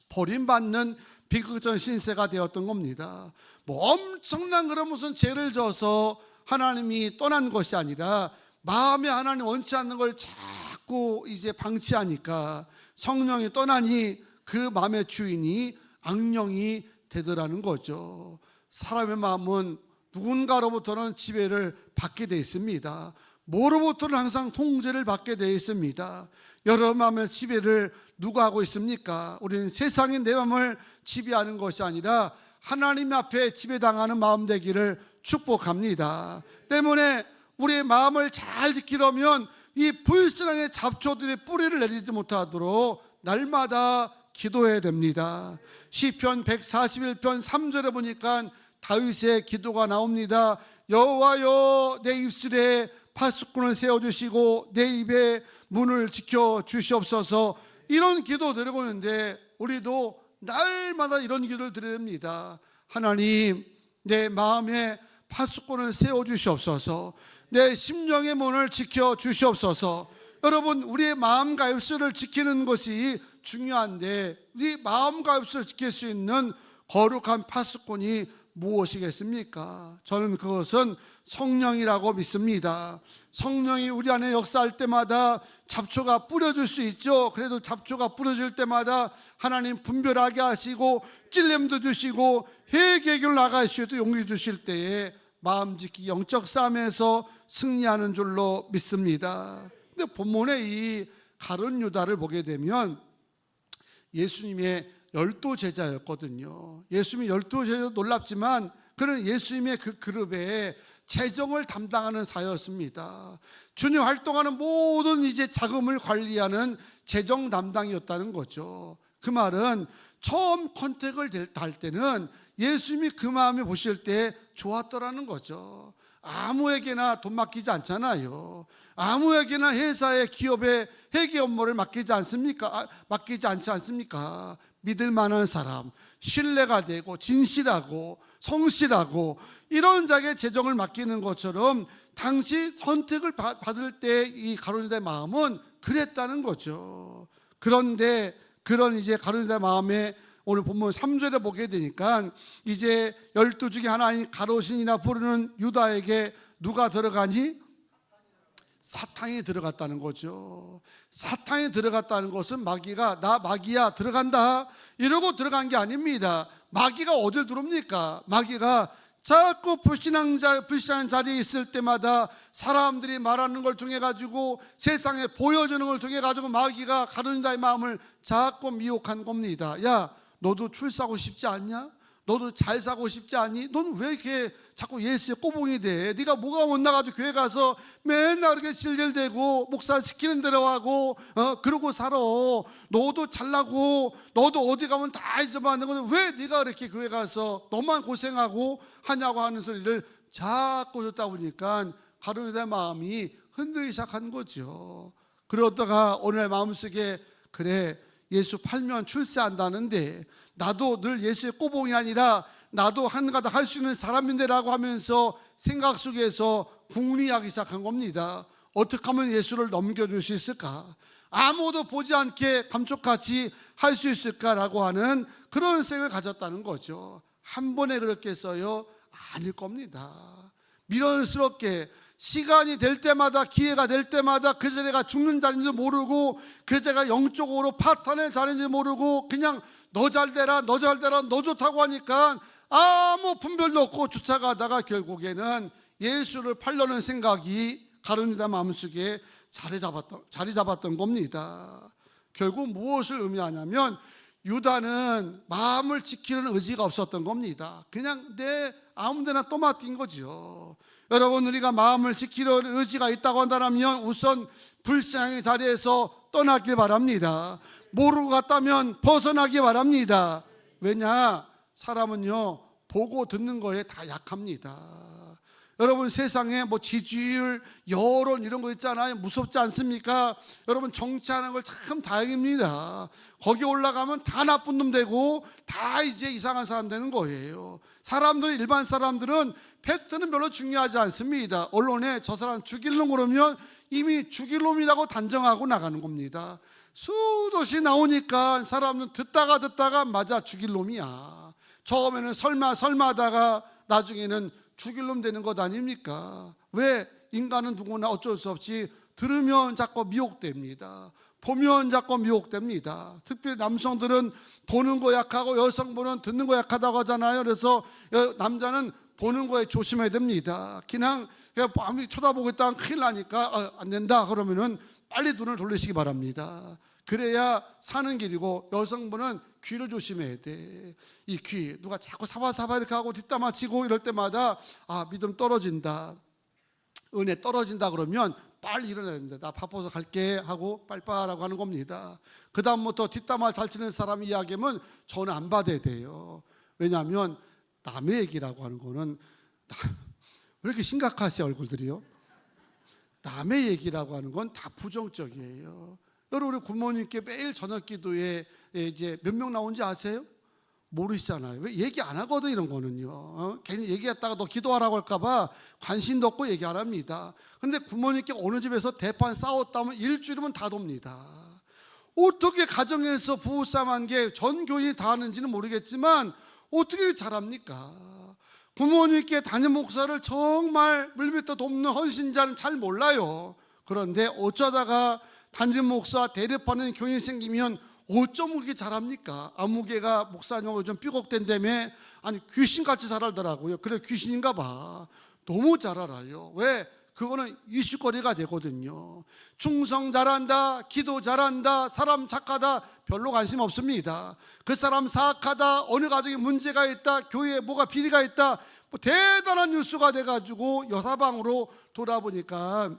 버림받는 비극적 신세가 되었던 겁니다. 뭐 엄청난 그런 무슨 죄를 져서 하나님이 떠난 것이 아니라 마음에 하나님 원치 않는 걸 자꾸 이제 방치하니까 성령이 떠나니 그 마음의 주인이 악령이 되더라는 거죠. 사람의 마음은 누군가로부터는 지배를 받게 되어 있습니다. 뭐로부터는 항상 통제를 받게 되어 있습니다. 여러 마음의 지배를 누가 하고 있습니까? 우리는 세상이 내 마음을 지배하는 것이 아니라 하나님 앞에 지배당하는 마음 되기를 축복합니다. 때문에 우리의 마음을 잘 지키려면 이 불신앙의 잡초들이 뿌리를 내리지 못하도록 날마다 기도해야 됩니다. 시편 141편 3절에 보니까 다윗의 기도가 나옵니다. 여호와여, 내 입술에 파수꾼을 세워주시고 내 입에 문을 지켜주시옵소서. 이런 기도 드리고 있는데 우리도 날마다 이런 기도를 드려야 됩니다. 하나님, 내 마음에 파수꾼을 세워주시옵소서. 내 심령의 문을 지켜주시옵소서. 여러분, 우리의 마음과 입술을 지키는 것이 중요한데 우리 마음과 입술을 지킬 수 있는 거룩한 파수꾼이 무엇이겠습니까? 저는 그것은 성령이라고 믿습니다. 성령이 우리 안에 역사할 때마다 잡초가 뿌려질 수 있죠. 그래도 잡초가 뿌려질 때마다 하나님 분별하게 하시고 찔림도 주시고 회개를 나가시도 용기 주실 때에 마음 지키기 영적 싸움에서 승리하는 줄로 믿습니다. 근데 본문에 이 가룟 유다를 보게 되면 예수님의 12제자였거든요. 예수님이 12제자도 놀랍지만 그는 예수님의 그 그룹에 재정을 담당하는 사였습니다. 주님 활동하는 모든 이제 자금을 관리하는 재정 담당이었다는 거죠. 그 말은 처음 컨택을 할 때는 예수님이 그 마음에 보실 때 좋았더라는 거죠. 아무에게나 돈 맡기지 않잖아요. 아무에게나 회사에 기업에 회계 업무를 맡기지 않습니까? 맡기지 않지 않습니까? 믿을 만한 사람, 신뢰가 되고 진실하고 성실하고 이런 자에게 재정을 맡기는 것처럼 당시 선택을 받을 때 이 가룟 유다의 마음은 그랬다는 거죠. 그런데 그런 이제 가룟 유다의 마음에 오늘 본문 3절에 보게 되니까 이제 12 중에 하나인 가로신이라 부르는 유다에게 누가 들어가니? 사탄이 들어갔다는 거죠. 사탄이 들어갔다는 것은 마귀가 나 마귀야 들어간다 이러고 들어간 게 아닙니다. 마귀가 어딜 들어옵니까? 마귀가 자꾸 불신한 자리에 있을 때마다 사람들이 말하는 걸 통해 가지고 세상에 보여주는 걸 통해 가지고 마귀가 가룟 유다의 마음을 자꾸 미혹한 겁니다. 야, 너도 출세하고 싶지 않냐? 너도 잘 사고 싶지 않니? 너는 왜 이렇게 자꾸 예수의 꼬봉이 돼? 네가 뭐가 못 나가도 교회 가서 맨날 그렇게 질질대고 목사 시키는 대로 하고 그러고 살아. 너도 잘나고 너도 어디 가면 다 잊어먹는 건데 왜 네가 그렇게 교회 가서 너만 고생하고 하냐고 하는 소리를 자꾸 듣다 보니까 가룟유다의 마음이 흔들리기 시작한 거죠. 그러다가 오늘 마음속에 그래, 예수 팔면 출세한다는데 나도 늘 예수의 꼬봉이 아니라 나도 한가닥 할 수 있는 사람인데라고 하면서 생각 속에서 궁리하기 시작한 겁니다. 어떻게 하면 예수를 넘겨줄 수 있을까? 아무도 보지 않게 감쪽같이 할 수 있을까라고 하는 그런 생각을 가졌다는 거죠. 한 번에 그렇게 해서요? 아닐 겁니다. 미련스럽게 시간이 될 때마다, 기회가 될 때마다 그 자리가 죽는 자리인지 모르고 그 자리가 영적으로 파탄의 자리인지 모르고 그냥 너 잘되라 너 잘되라 너 좋다고 하니까 아무 분별도 없고 쫓아가다가 결국에는 예수를 팔려는 생각이 가룟유다 마음속에 자리 잡았던 겁니다. 결국 무엇을 의미하냐면 유다는 마음을 지키는 의지가 없었던 겁니다. 그냥 내 아무데나 떠맡긴 거죠. 여러분, 우리가 마음을 지키는 의지가 있다고 한다면 우선 불신앙의 자리에서 떠나길 바랍니다. 모르고 갔다면 벗어나기 바랍니다. 왜냐? 사람은요 보고 듣는 거에 다 약합니다. 여러분, 세상에 뭐 지지율, 여론 이런 거 있잖아요. 무섭지 않습니까? 여러분, 정치하는 걸 참 다행입니다. 거기 올라가면 다 나쁜 놈 되고 다 이제 이상한 사람 되는 거예요. 사람들은, 일반 사람들은 팩트는 별로 중요하지 않습니다. 언론에 저 사람 죽일 놈 그러면 이미 죽일 놈이라고 단정하고 나가는 겁니다. 수도시 나오니까 사람은 듣다가 맞아 죽일 놈이야. 처음에는 설마 하다가 나중에는 죽일 놈 되는 것 아닙니까? 왜? 인간은 누구나 어쩔 수 없이 들으면 자꾸 미혹됩니다. 보면 자꾸 미혹됩니다. 특별히 남성들은 보는 거 약하고 여성분은 듣는 거 약하다고 하잖아요. 그래서 남자는 보는 거에 조심해야 됩니다. 그냥 아무리 쳐다보고 있다가 큰일 나니까 안 된다 그러면은 빨리 눈을 돌리시기 바랍니다. 그래야 사는 길이고, 여성분은 귀를 조심해야 돼. 이 귀, 누가 자꾸 사바사바 이렇게 하고 뒷담화 치고 이럴 때마다 믿음 떨어진다, 은혜 떨어진다 그러면 빨리 일어나야 됩니다. 나 바빠서 갈게 하고 빨리빨라고 하는 겁니다. 그 다음부터 뒷담화 잘 치는 사람 이야기하면 저는 안 받아야 돼요. 왜냐하면 남의 얘기라고 하는 거는 왜 이렇게 심각하세요 얼굴들이요? 남의 얘기라고 하는 건 다 부정적이에요. 여러분, 우리 부모님께 매일 저녁 기도에 이제 몇 명 나온지 아세요? 모르시잖아요. 왜 얘기 안 하거든 이런 거는요. 괜히 얘기했다가 너 기도하라고 할까봐 관심도 없고 얘기 안 합니다. 근데 부모님께 어느 집에서 대판 싸웠다면 일주일이면 다 돕니다. 어떻게 가정에서 부부싸움한 게 전 교인이 다 하는지는 모르겠지만 어떻게 잘합니까? 부모님께 담임 목사를 정말 물밑에 돕는 헌신자는 잘 몰라요. 그런데 어쩌다가 담임 목사 대립하는 교인이 생기면 어쩜 그렇게 잘합니까? 아무개가 목사님하고 좀 삐걱된다며. 아니, 귀신같이 잘 알더라고요. 그래, 귀신인가 봐. 너무 잘 알아요. 왜? 그거는 이슈거리가 되거든요. 충성 잘한다, 기도 잘한다, 사람 착하다 별로 관심 없습니다. 그 사람 사악하다, 어느 가정에 문제가 있다, 교회에 뭐가 비리가 있다, 뭐 대단한 뉴스가 돼가지고 여사방으로 돌아보니까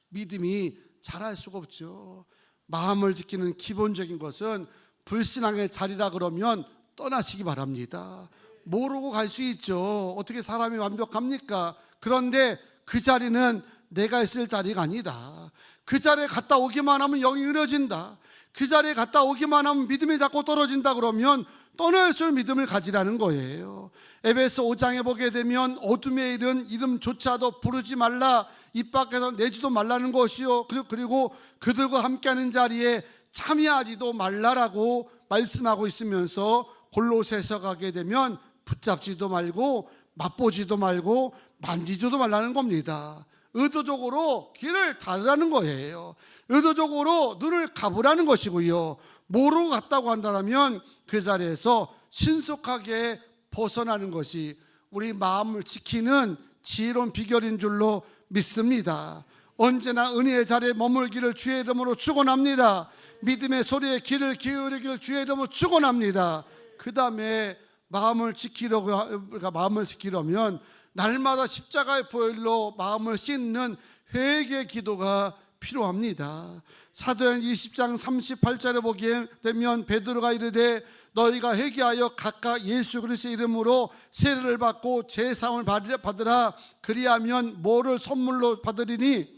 믿음이 자랄 수가 없죠. 마음을 지키는 기본적인 것은 불신앙의 자리라 그러면 떠나시기 바랍니다. 모르고 갈 수 있죠. 어떻게 사람이 완벽합니까? 그런데 그 자리는 내가 있을 자리가 아니다. 그 자리에 갔다 오기만 하면 영이 흐려진다. 그 자리에 갔다 오기만 하면 믿음이 자꾸 떨어진다 그러면 떠날 수 있는 믿음을 가지라는 거예요. 에베소 5장에 보게 되면 어둠의 일은 이름조차도 부르지 말라, 입 밖에서 내지도 말라는 것이요, 그리고 그들과 함께하는 자리에 참여하지도 말라라고 말씀하고 있으면서 골로새서 가게 되면 붙잡지도 말고 맛보지도 말고 만지지도 말라는 겁니다. 의도적으로 길을 닫으라는 거예요. 의도적으로 눈을 감으라는 것이고요. 모르고 갔다고 한다면 그 자리에서 신속하게 벗어나는 것이 우리 마음을 지키는 지혜로운 비결인 줄로 믿습니다. 언제나 은혜의 자리에 머물기를 주의 이름으로 축원합니다. 믿음의 소리에 귀를 기울이기를 주의 이름으로 축원합니다. 그 다음에 마음을 지키려면 날마다 십자가의 보혈로 마음을 씻는 회개 기도가 필요합니다. 사도행 20장 38절에 보게 되면 베드로가 이르되 너희가 회개하여 각각 예수 그리스도의 이름으로 세례를 받고 제사함을 받으라. 그리하면 뭐를 선물로 받으리니?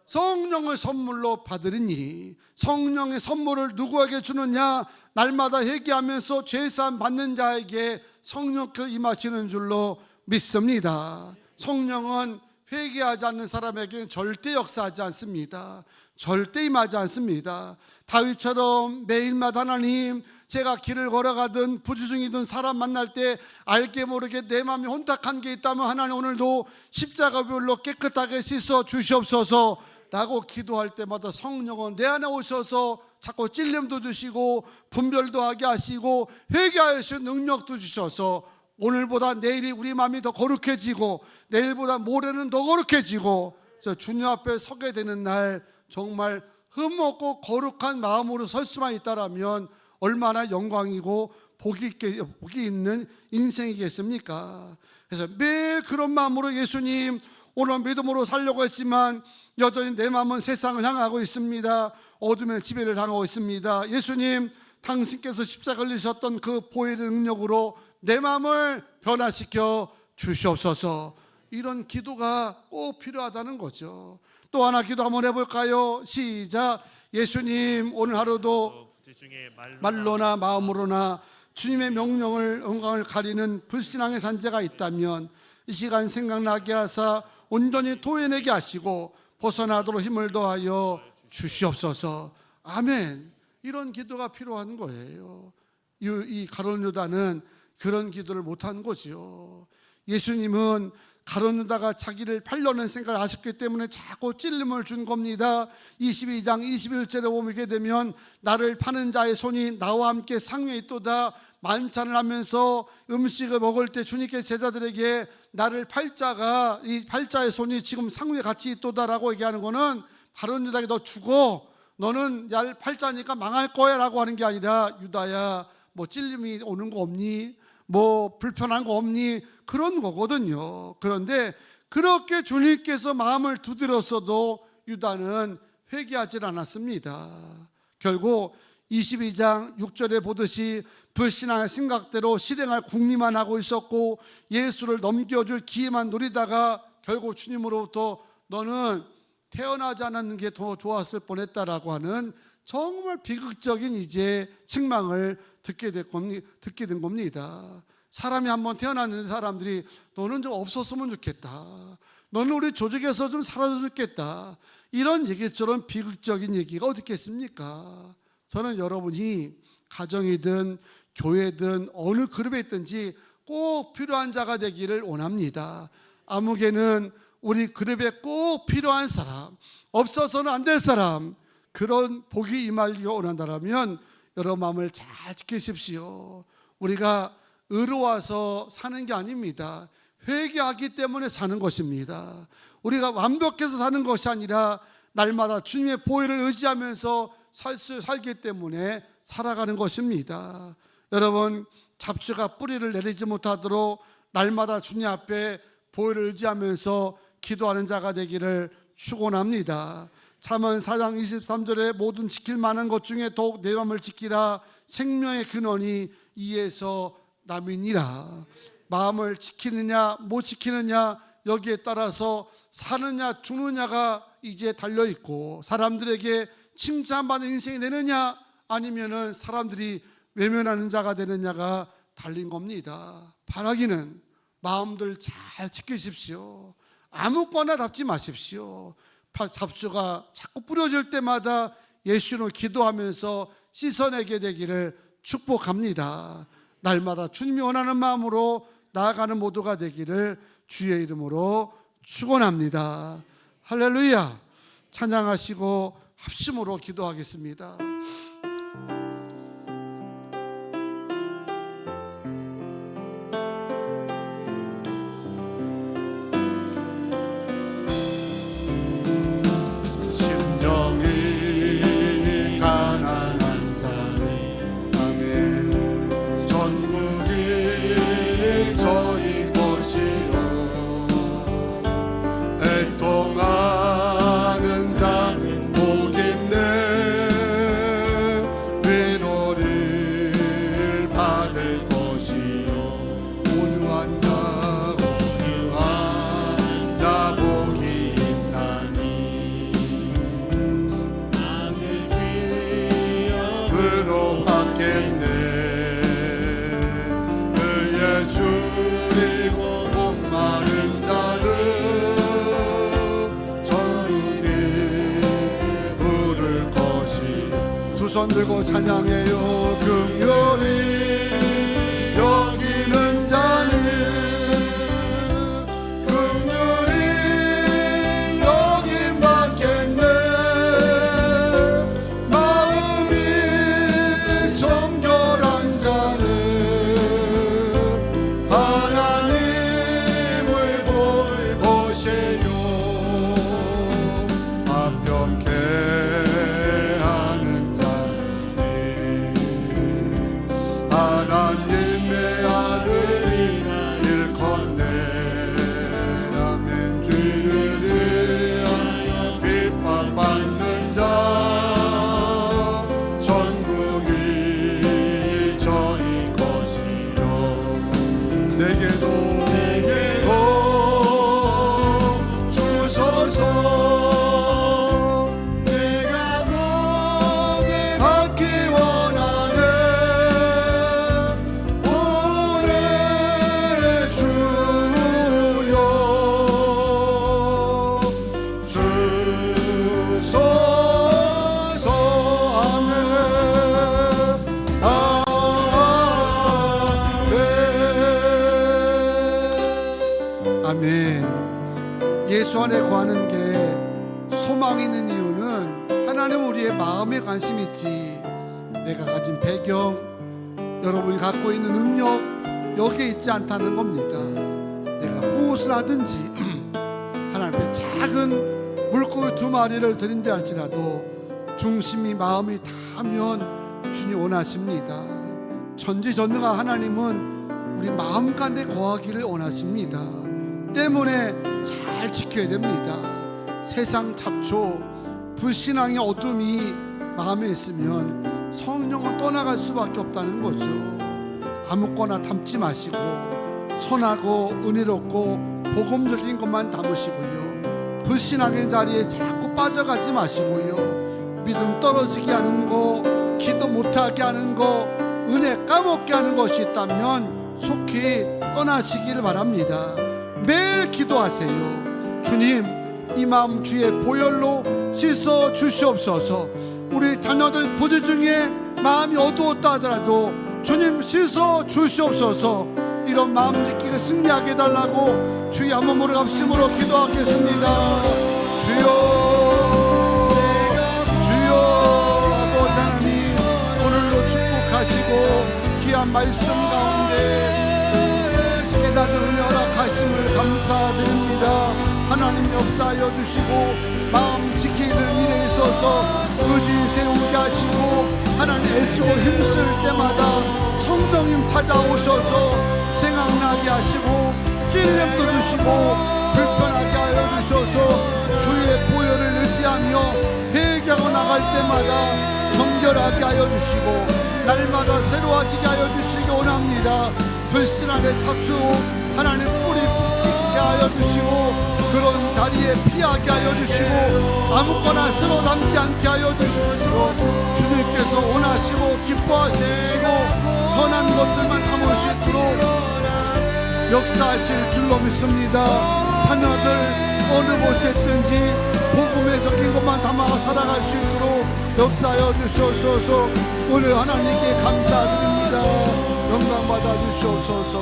성령을 선물로 받으리니. 성령의 선물을 누구에게 주느냐? 날마다 회개하면서 제사함 받는 자에게 성령께서 임하시는 줄로 믿습니다. 성령은 회개하지 않는 사람에게는 절대 역사하지 않습니다. 절대 임하지 않습니다. 다윗처럼 매일마다 하나님, 제가 길을 걸어가든 부주중이든 사람 만날 때 알게 모르게 내 마음에 혼탁한 게 있다면 하나님 오늘도 십자가별로 깨끗하게 씻어 주시옵소서 라고 기도할 때마다 성령은 내 안에 오셔서 자꾸 찔림도 주시고 분별도 하게 하시고 회개할 수 있는 능력도 주셔서 오늘보다 내일이 우리 마음이 더 거룩해지고 내일보다 모레는 더 거룩해지고 주님 앞에 서게 되는 날 정말 흠없고 거룩한 마음으로 설 수만 있다라면 얼마나 영광이고 복이 있는 인생이겠습니까? 그래서 매일 그런 마음으로 예수님 오늘 믿음으로 살려고 했지만 여전히 내 마음은 세상을 향하고 있습니다. 어둠의 지배를 당하고 있습니다. 예수님, 당신께서 십자가를 지셨던 그 보혈의 능력으로 내 마음을 변화시켜 주시옵소서. 이런 기도가 꼭 필요하다는 거죠. 또 하나 기도 한번 해볼까요? 시작. 예수님, 오늘 하루도 중에 말로나 마음으로나 주님의 명령을 영광을 가리는 불신앙의 산재가 있다면 이 시간 생각나게 하사 온전히 토해내게 하시고 벗어나도록 힘을 더하여 주시옵소서. 아멘. 이런 기도가 필요한 거예요. 이 가룟 유다는 그런 기도를 못한 거지요. 예수님은 가룟 유다가 자기를 팔려는 생각을 하셨기 때문에 자꾸 찔림을 준 겁니다. 22장 21절에 보게 되면 나를 파는 자의 손이 나와 함께 상위에 있도다. 만찬을 하면서 음식을 먹을 때 주님께 제자들에게 나를 팔 자가, 이 팔자의 손이 지금 상위에 같이 있도다라고 얘기하는 거는 가룟 유다에게 너 죽어, 너는 날 팔자니까 망할 거야 라고 하는 게 아니라 유다야 뭐 찔림이 오는 거 없니? 뭐 불편한 거 없니? 그런 거거든요. 그런데 그렇게 주님께서 마음을 두드렸어도 유다는 회개하지 않았습니다. 결국 22장 6절에 보듯이 불신앙의 생각대로 실행할 궁리만 하고 있었고 예수를 넘겨줄 기회만 노리다가 결국 주님으로부터 너는 태어나지 않았는 게 더 좋았을 뻔했다라고 하는 정말 비극적인 이제 책망을 듣게 된 겁니다. 사람이 한번 태어났는데 사람들이 너는 좀 없었으면 좋겠다, 너는 우리 조직에서 좀 사라졌으면 좋겠다, 이런 얘기처럼 비극적인 얘기가 어디 있겠습니까? 저는 여러분이 가정이든 교회든 어느 그룹에 있든지 꼭 필요한 자가 되기를 원합니다. 아무개는 우리 그룹에 꼭 필요한 사람, 없어서는 안 될 사람, 그런 복이 임하기를 원한다면 여러분 마음을 잘 지키십시오. 우리가 의로워서 사는 게 아닙니다. 회개하기 때문에 사는 것입니다. 우리가 완벽해서 사는 것이 아니라 날마다 주님의 보혈을 의지하면서 살기 때문에 살아가는 것입니다. 여러분, 잡초가 뿌리를 내리지 못하도록 날마다 주님 앞에 보혈을 의지하면서 기도하는 자가 되기를 축원합니다. 잠언 4장 23절에 모든 지킬 만한 것 중에 더욱 내 마음을 지키라. 생명의 근원이 이에서 남이니라. 마음을 지키느냐 못 지키느냐 여기에 따라서 사느냐 죽느냐가 이제 달려있고, 사람들에게 칭찬받는 인생이 되느냐 아니면은 사람들이 외면하는 자가 되느냐가 달린 겁니다. 바라기는 마음들 잘 지키십시오. 아무거나 답지 마십시오. 잡초가 자꾸 뿌려질 때마다 예수로 기도하면서 씻어내게 되기를 축복합니다. 날마다 주님이 원하는 마음으로 나아가는 모두가 되기를 주의 이름으로 축원합니다. 할렐루야. 찬양하시고 합심으로 기도하겠습니다. 심령이 가난한 자는 아멘 전부 손 들고 찬양해요. 긍휼히 여기는 자는 긍휼히 여김 받겠네. 마음이 정결한 자는 하나님을 볼 것이요. 화평케 하는 자니 하나님의 아들이 일컫네. 아멘. 주를 위하여 핍박받는 자 천국이 저희 것이요. 내게도 주소서. 내가 받기 원하네. 오늘 주여 주소서. 아멘. 아멘. 예수 안에 거하는 게 소망이 있는 이유는 하나님 우리의 마음에 관심 있지 내가 가진 배경, 여러분이 갖고 있는 능력 여기에 있지 않다는 겁니다. 내가 무엇을 하든지 하나님 앞에 작은 물고기 2마리를 드린다 할지라도 중심이 마음이 닿으면 주님 원하십니다. 전지전능한 하나님은 우리 마음 가운데 거하기를 원하십니다. 때문에 잘 지켜야 됩니다. 세상 잡초, 불신앙의 어둠이 마음에 있으면 성령은 떠나갈 수밖에 없다는 거죠. 아무거나 담지 마시고 선하고 은혜롭고 복음적인 것만 담으시고요. 불신앙의 자리에 자꾸 빠져가지 마시고요. 믿음 떨어지게 하는 거, 기도 못하게 하는 거, 은혜 까먹게 하는 것이 있다면 속히 떠나시기를 바랍니다. 매일 기도하세요. 주님, 이 마음 주의 보혈로 씻어 주시옵소서. 우리 자녀들 부재 중에 마음이 어두웠다 하더라도 주님 씻어 주시옵소서. 이런 마음 짓기가 승리하게 해달라고 주의 한 몸으로 합심으로 기도하겠습니다. 주여, 주여. 아버지 하나님, 오늘도 축복하시고 귀한 말씀 가운데 깨닫는 은혜 허락하심을 감사드립니다. 하나님 역사하여 주시고 마음 지키는 일에 있어서 의지 세우게 하시고 하나님 애쓰고 힘쓸 때마다 성령님 찾아오셔서 생각나게 하시고 찔림도 주시고 불편하게 하여 주셔서 주의 보혈을 의지하며 회개하고 나갈 때마다 정결하게 하여 주시고 날마다 새로워지게 하여 주시기 원합니다. 불신앙의 잡수 하나님 뿌리 붙이게 하여 주시고 그런 자리에 피하게 하여 주시고 아무거나 쓸어 담지 않게 하여 주시고 주님께서 원하시고 기뻐하시고 선한 것들만 담을 수 있도록 역사하실 줄로 믿습니다. 자녀들 어느 곳에 있든지 복음에 적힌 것만 담아 살아갈 수 있도록 역사하여 주시옵소서. 오늘 하나님께 감사드립니다. 영광 받아 주시옵소서.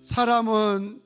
사람은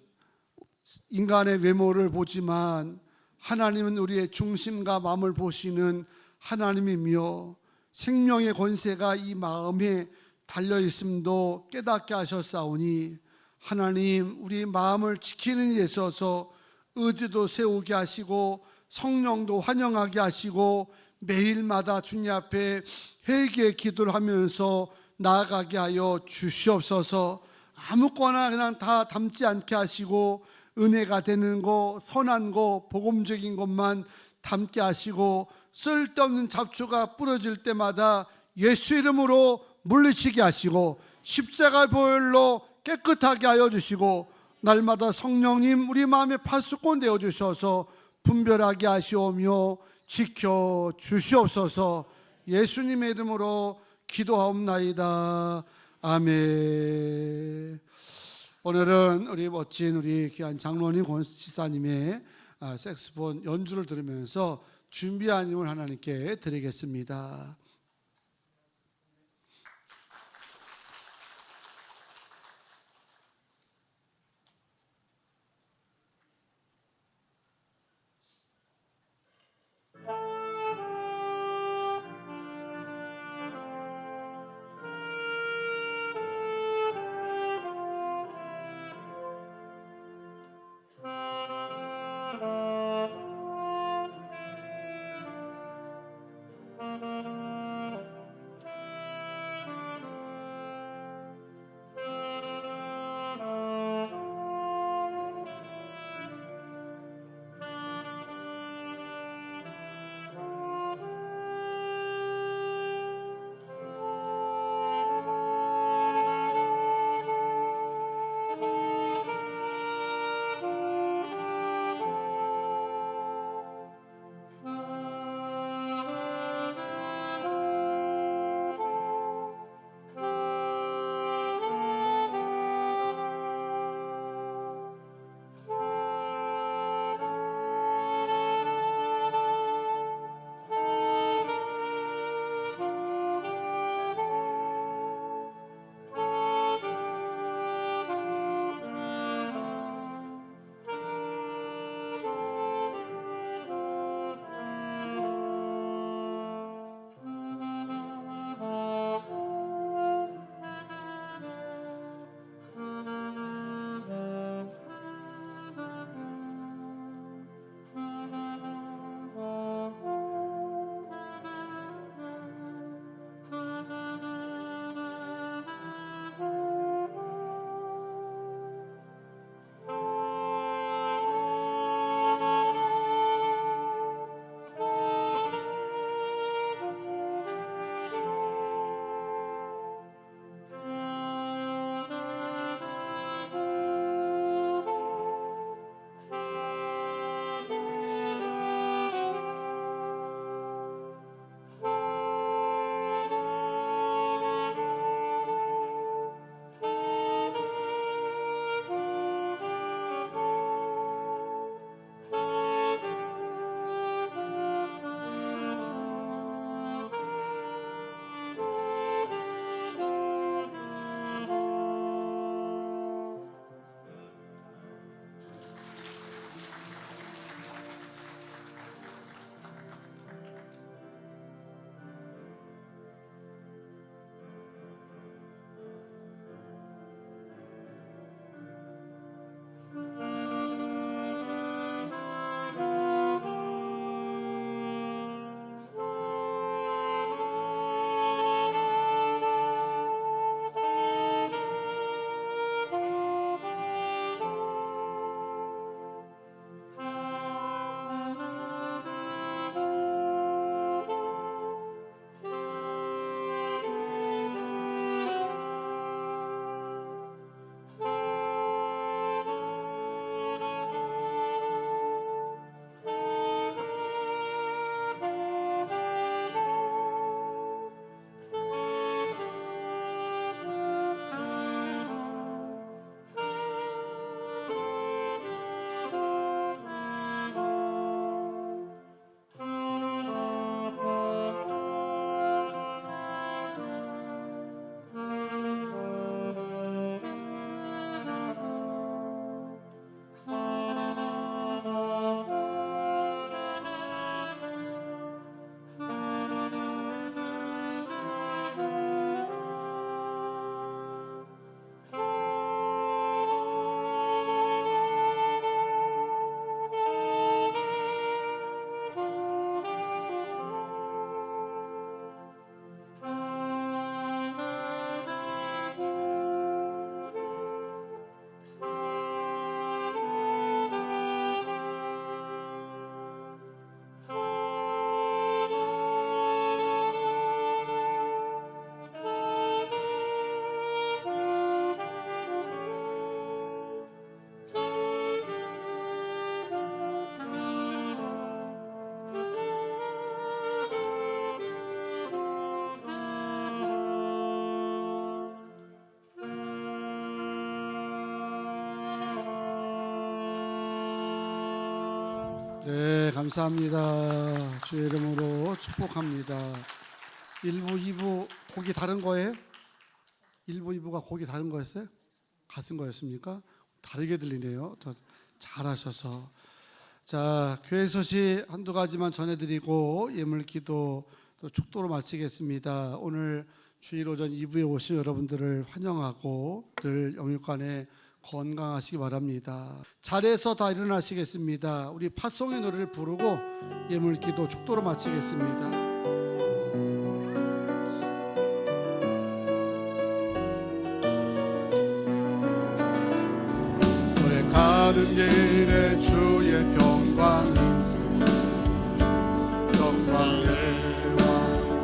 인간의 외모를 보지만 하나님은 우리의 중심과 마음을 보시는 하나님이며 생명의 권세가 이 마음에 달려있음도 깨닫게 하셨사오니 하나님 우리 마음을 지키는 일에 있어서 의지도 세우게 하시고 성령도 환영하게 하시고 매일마다 주님 앞에 회개의 기도를 하면서 나아가게 하여 주시옵소서. 아무거나 그냥 다 담지 않게 하시고 은혜가 되는 거, 선한 거, 복음적인 것만 담게 하시고 쓸데없는 잡초가 부러질 때마다 예수 이름으로 물리치게 하시고 십자가 보혈로 깨끗하게 하여 주시고 날마다 성령님 우리 마음에 파수꾼 되어 주셔서 분별하게 하시오며 지켜 주시옵소서. 예수님의 이름으로 기도하옵나이다. 아멘. 오늘은 우리 멋진 우리 귀한 장로님 권지사님의 색스폰 연주를 들으면서 준비한 힘을 하나님께 드리겠습니다. 네, 감사합니다. 주의 이름으로 축복합니다. 1부, 2부 곡이 다른 거예요? 1부, 2부가 곡이 다른 거였어요? 같은 거였습니까? 다르게 들리네요. 더 잘하셔서. 자, 교회 소식 한두 가지만 전해드리고 예물기도 또 축도로 마치겠습니다. 오늘 주일 오전 2부에 오신 여러분들을 환영하고 늘 영육간에 건강하시기 바랍니다. 자리에서 다 일어나시겠습니다. 우리 팥송의 노래를 부르고 예물기도 축도로 마치겠습니다. 너의 가는 길에 주의 평강이 있으니 영광내와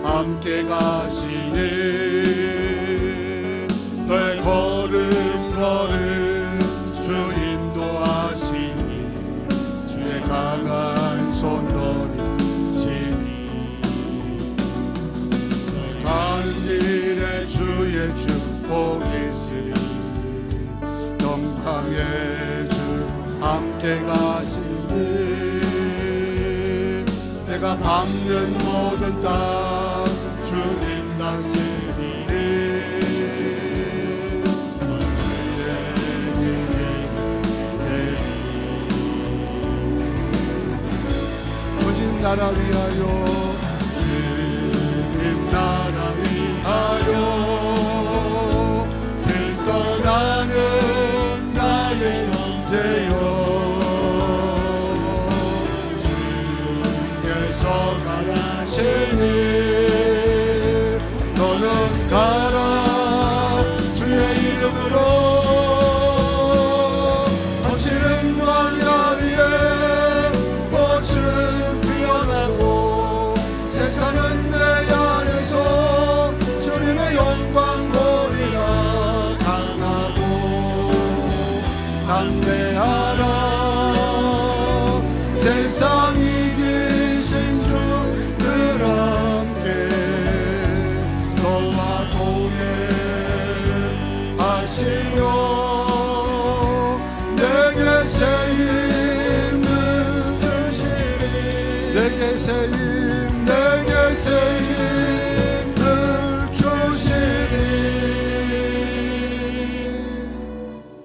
함께 가시니 너의 걸음 주 인도하시니 주의 강한 손 너리시니 너의 가는 길에 주의 축복이 있으니 영광의 주 함께 가시니 내가 밟는 모든 땅 주님 다스리니 주님 나라 위하여 주님 나라 위하여 길 떠나는 나의 형제여 주께서 가라시니 너는 가라 주의 이름으로 거칠은 광야 위에 꽃은 피어나고 세상은 내 안에서 주님의 영광 보리라 강하고 담대하라 세상 이기신 주들 함께 너와 동행하시며 내게 새 힘을 주시리 내게 새 힘을 주시리.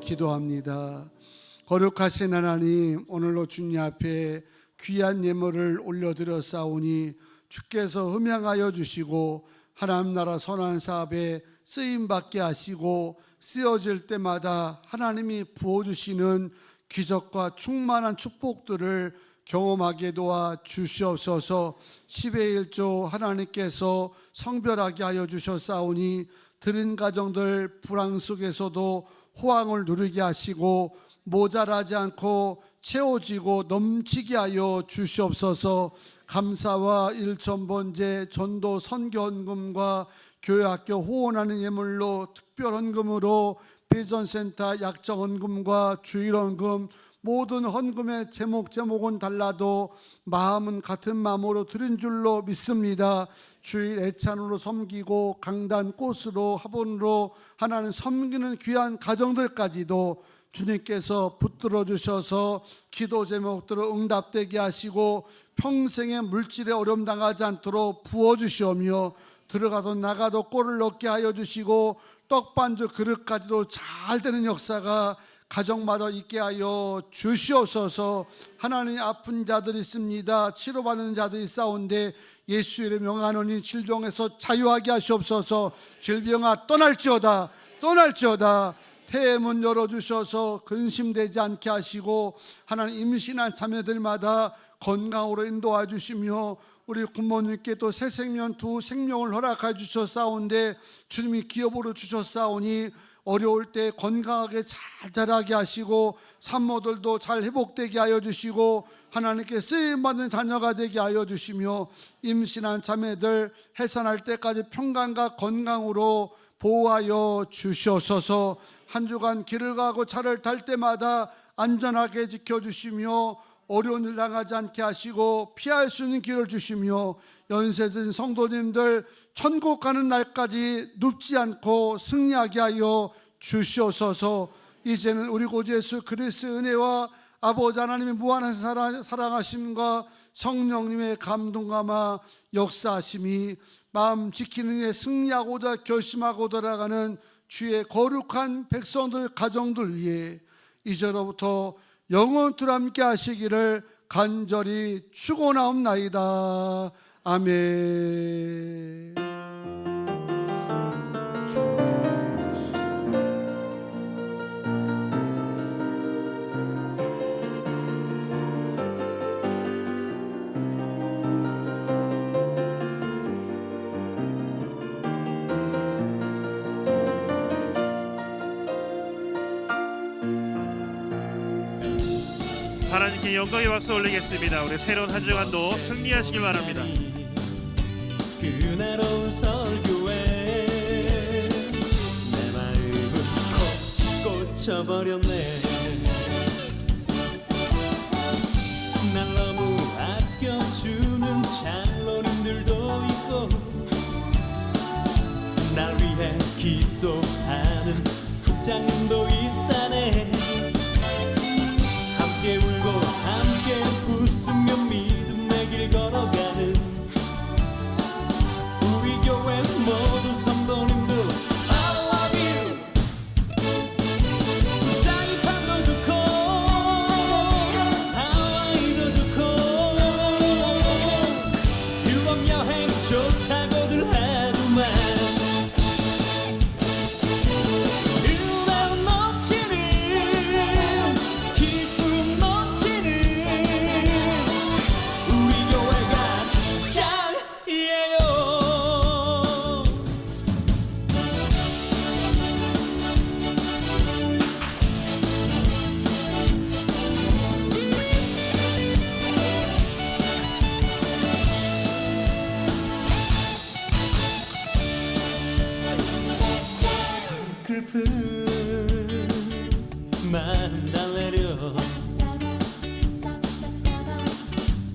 기도합니다. 거룩하신 하나님, 오늘로 주님 앞에 귀한 예물을 올려드렸사오니 주께서 흠양하여 주시고 하나님 나라 선한 사업에 쓰임받게 하시고 쓰여질 때마다 하나님이 부어주시는 기적과 충만한 축복들을 경험하게 도와 주시옵소서. 10의 1조 하나님께서 성별하게 하여 주셨사오니 드린 가정들 불황 속에서도 호황을 누리게 하시고 모자라지 않고 채워지고 넘치게 하여 주시옵소서. 감사와 일천번제 전도 선교헌금과 교회학교 후원하는 예물로 특별헌금으로 비전센터 약정헌금과 주일헌금 모든 헌금의 제목은 달라도 마음은 같은 마음으로 드린 줄로 믿습니다. 주일 애찬으로 섬기고 강단 꽃으로 화분으로 하나님 섬기는 귀한 가정들까지도 주님께서 붙들어 주셔서 기도 제목들을 응답되게 하시고 평생의 물질에 어려움 당하지 않도록 부어주시오며 들어가도 나가도 꼴을 넣게 하여 주시고 떡반죽 그릇까지도 잘 되는 역사가 가정마다 있게 하여 주시옵소서. 하나님 아픈 자들이 있습니다. 치료받는 자들이 싸운데 예수 이름 명하노니 질병에서 자유하게 하시옵소서. 질병아 떠날지어다 태의 문 열어주셔서 근심되지 않게 하시고 하나님 임신한 자매들마다 건강으로 인도해 주시며 우리 부모님께 또 새 생명 두 생명을 허락해 주셨사온데 주님이 기업으로 주셨사오니 어려울 때 건강하게 잘 자라게 하시고 산모들도 잘 회복되게 하여 주시고 하나님께 쓰임받는 자녀가 되게 하여 주시며 임신한 자매들 해산할 때까지 평강과 건강으로 보호하여 주시옵소서. 한 주간 길을 가고 차를 탈 때마다 안전하게 지켜주시며 어려운 일 당하지 않게 하시고 피할 수 있는 길을 주시며 연세든 성도님들 천국 가는 날까지 눕지 않고 승리하게 하여 주시옵소서. 이제는 우리 구주 예수 그리스도의 은혜와 아버지 하나님의 무한한 사랑하심과 성령님의 감동감화 역사하심이 마음 지키는 데 승리하고자 결심하고 돌아가는 주의 거룩한 백성들 가정들 위해 이제로부터 영원토록 함께 하시기를 간절히 축원하옵나이다. 아멘. 하나님께 영광의 박수 올리겠습니다. 우리 새로운 한 주간도 승리하시길 바랍니다. 그날온 설교에 내 마음은 콕 꽂혀버렸네. 날 너무 아껴주는 장로님들도 있고 날 위해 기도하는 속장님도 있다네. 함께 울고 함께 웃으며 믿음의 길 걸어가는 우리 교회 모든 성도님들 I love you. 사이판도 좋고 하와이도 좋고 유럽 여행 좋다고들 하더만 은혜로 넘치는 기쁨 넘치는 우리 교회가 짱이에요. 슬픈 마음 달래려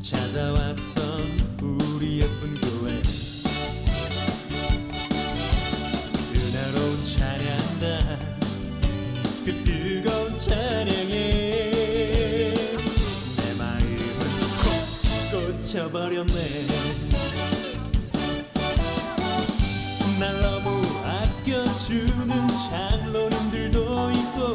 찾아왔던 우리 예쁜 교회 은혜로운 찬양다 그 뜨거운 찬양에 내 마음은 콕 꽂혀버렸네. 날 너무 아껴주는 장로님들도 있고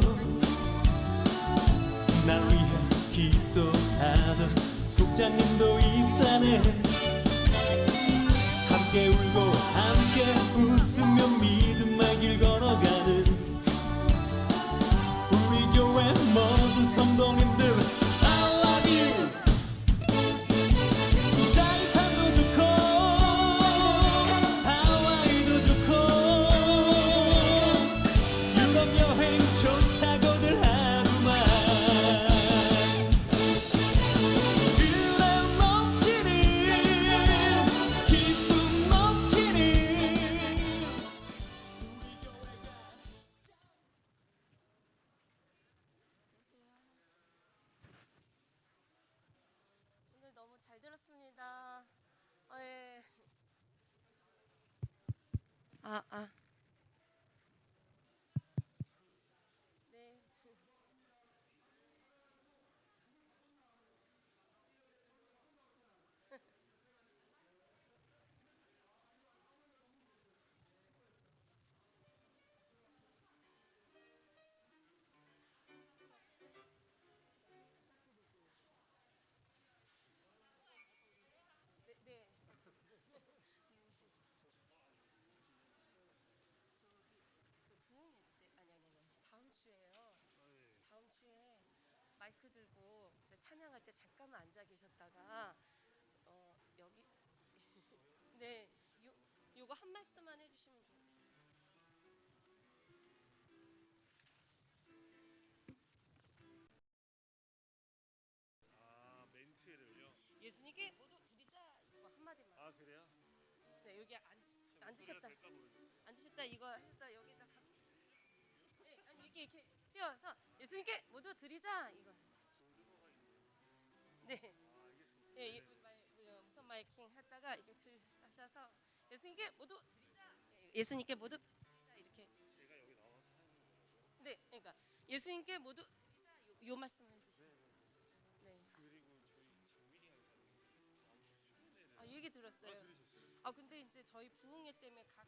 날 위해 기도하는 속장님도 있다네. 함께 울고 함께 웃으며 믿음의 길 걸어가는 우리 교회 모든 성도님들 I love you. 사이판도 좋고 하와이도 좋고 유럽 여행 좋다고들 하더만 은혜 넘치는 기쁨 넘치는 우리 교회가 오늘 너무 잘 들었습니다. 예. 네. 네. 그 부흥회 때 아니 다음 주에요. 다음 주에 마이크 들고 제 찬양할 때 잠깐만 앉아 계셨다가 여기 네 요거 한 말씀만 해주시면 좋겠어요. 아, 멘트를요. 예수님께 모두 드리자 이거 한 마디만. 아, 그래요? 네 여기 앉으셨다. 앉으셨다 이거 하셨다 여기다. 네 아니 이렇게 뛰어서 예수님께 모두 드리자 이거. 네. 예, 무선 마이킹 했다가 이렇게 하셔서 예수님께 모두 드리자. 예수님께 모두 드리자 이렇게. 제가 여기 나와서 하는 거예요. 네, 그러니까 예수님께 모두 드리자 요 말씀을 해주시면. 얘기 들었어요. 근데 이제 저희 부흥회 때문에 각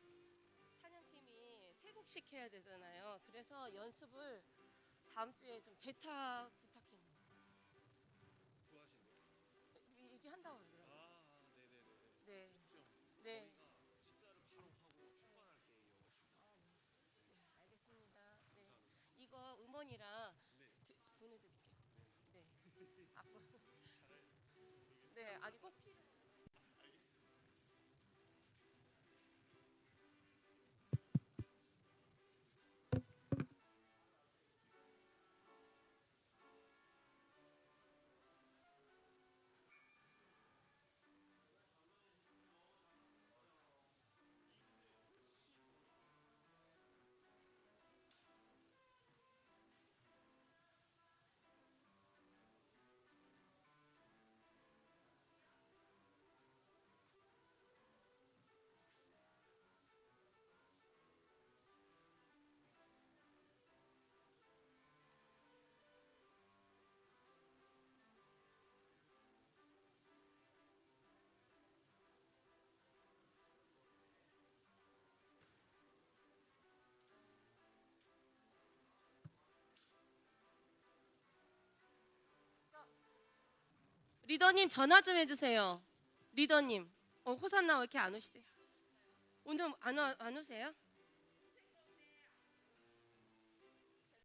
찬양팀이 세 곡씩 해야 되잖아요. 그래서 연습을 다음 주에 좀 대타 부탁했는데. 얘기한다고 그러더라고요. 네. 네. 알겠습니다. 네. 이거 음원이랑 보내드릴게요. 네. 앞으로. 네. 아니 꼭 필요. 리더님 전화 좀 해주세요. 리더님, 호산나 왜 이렇게 안 오시대요? 오늘 안 오세요?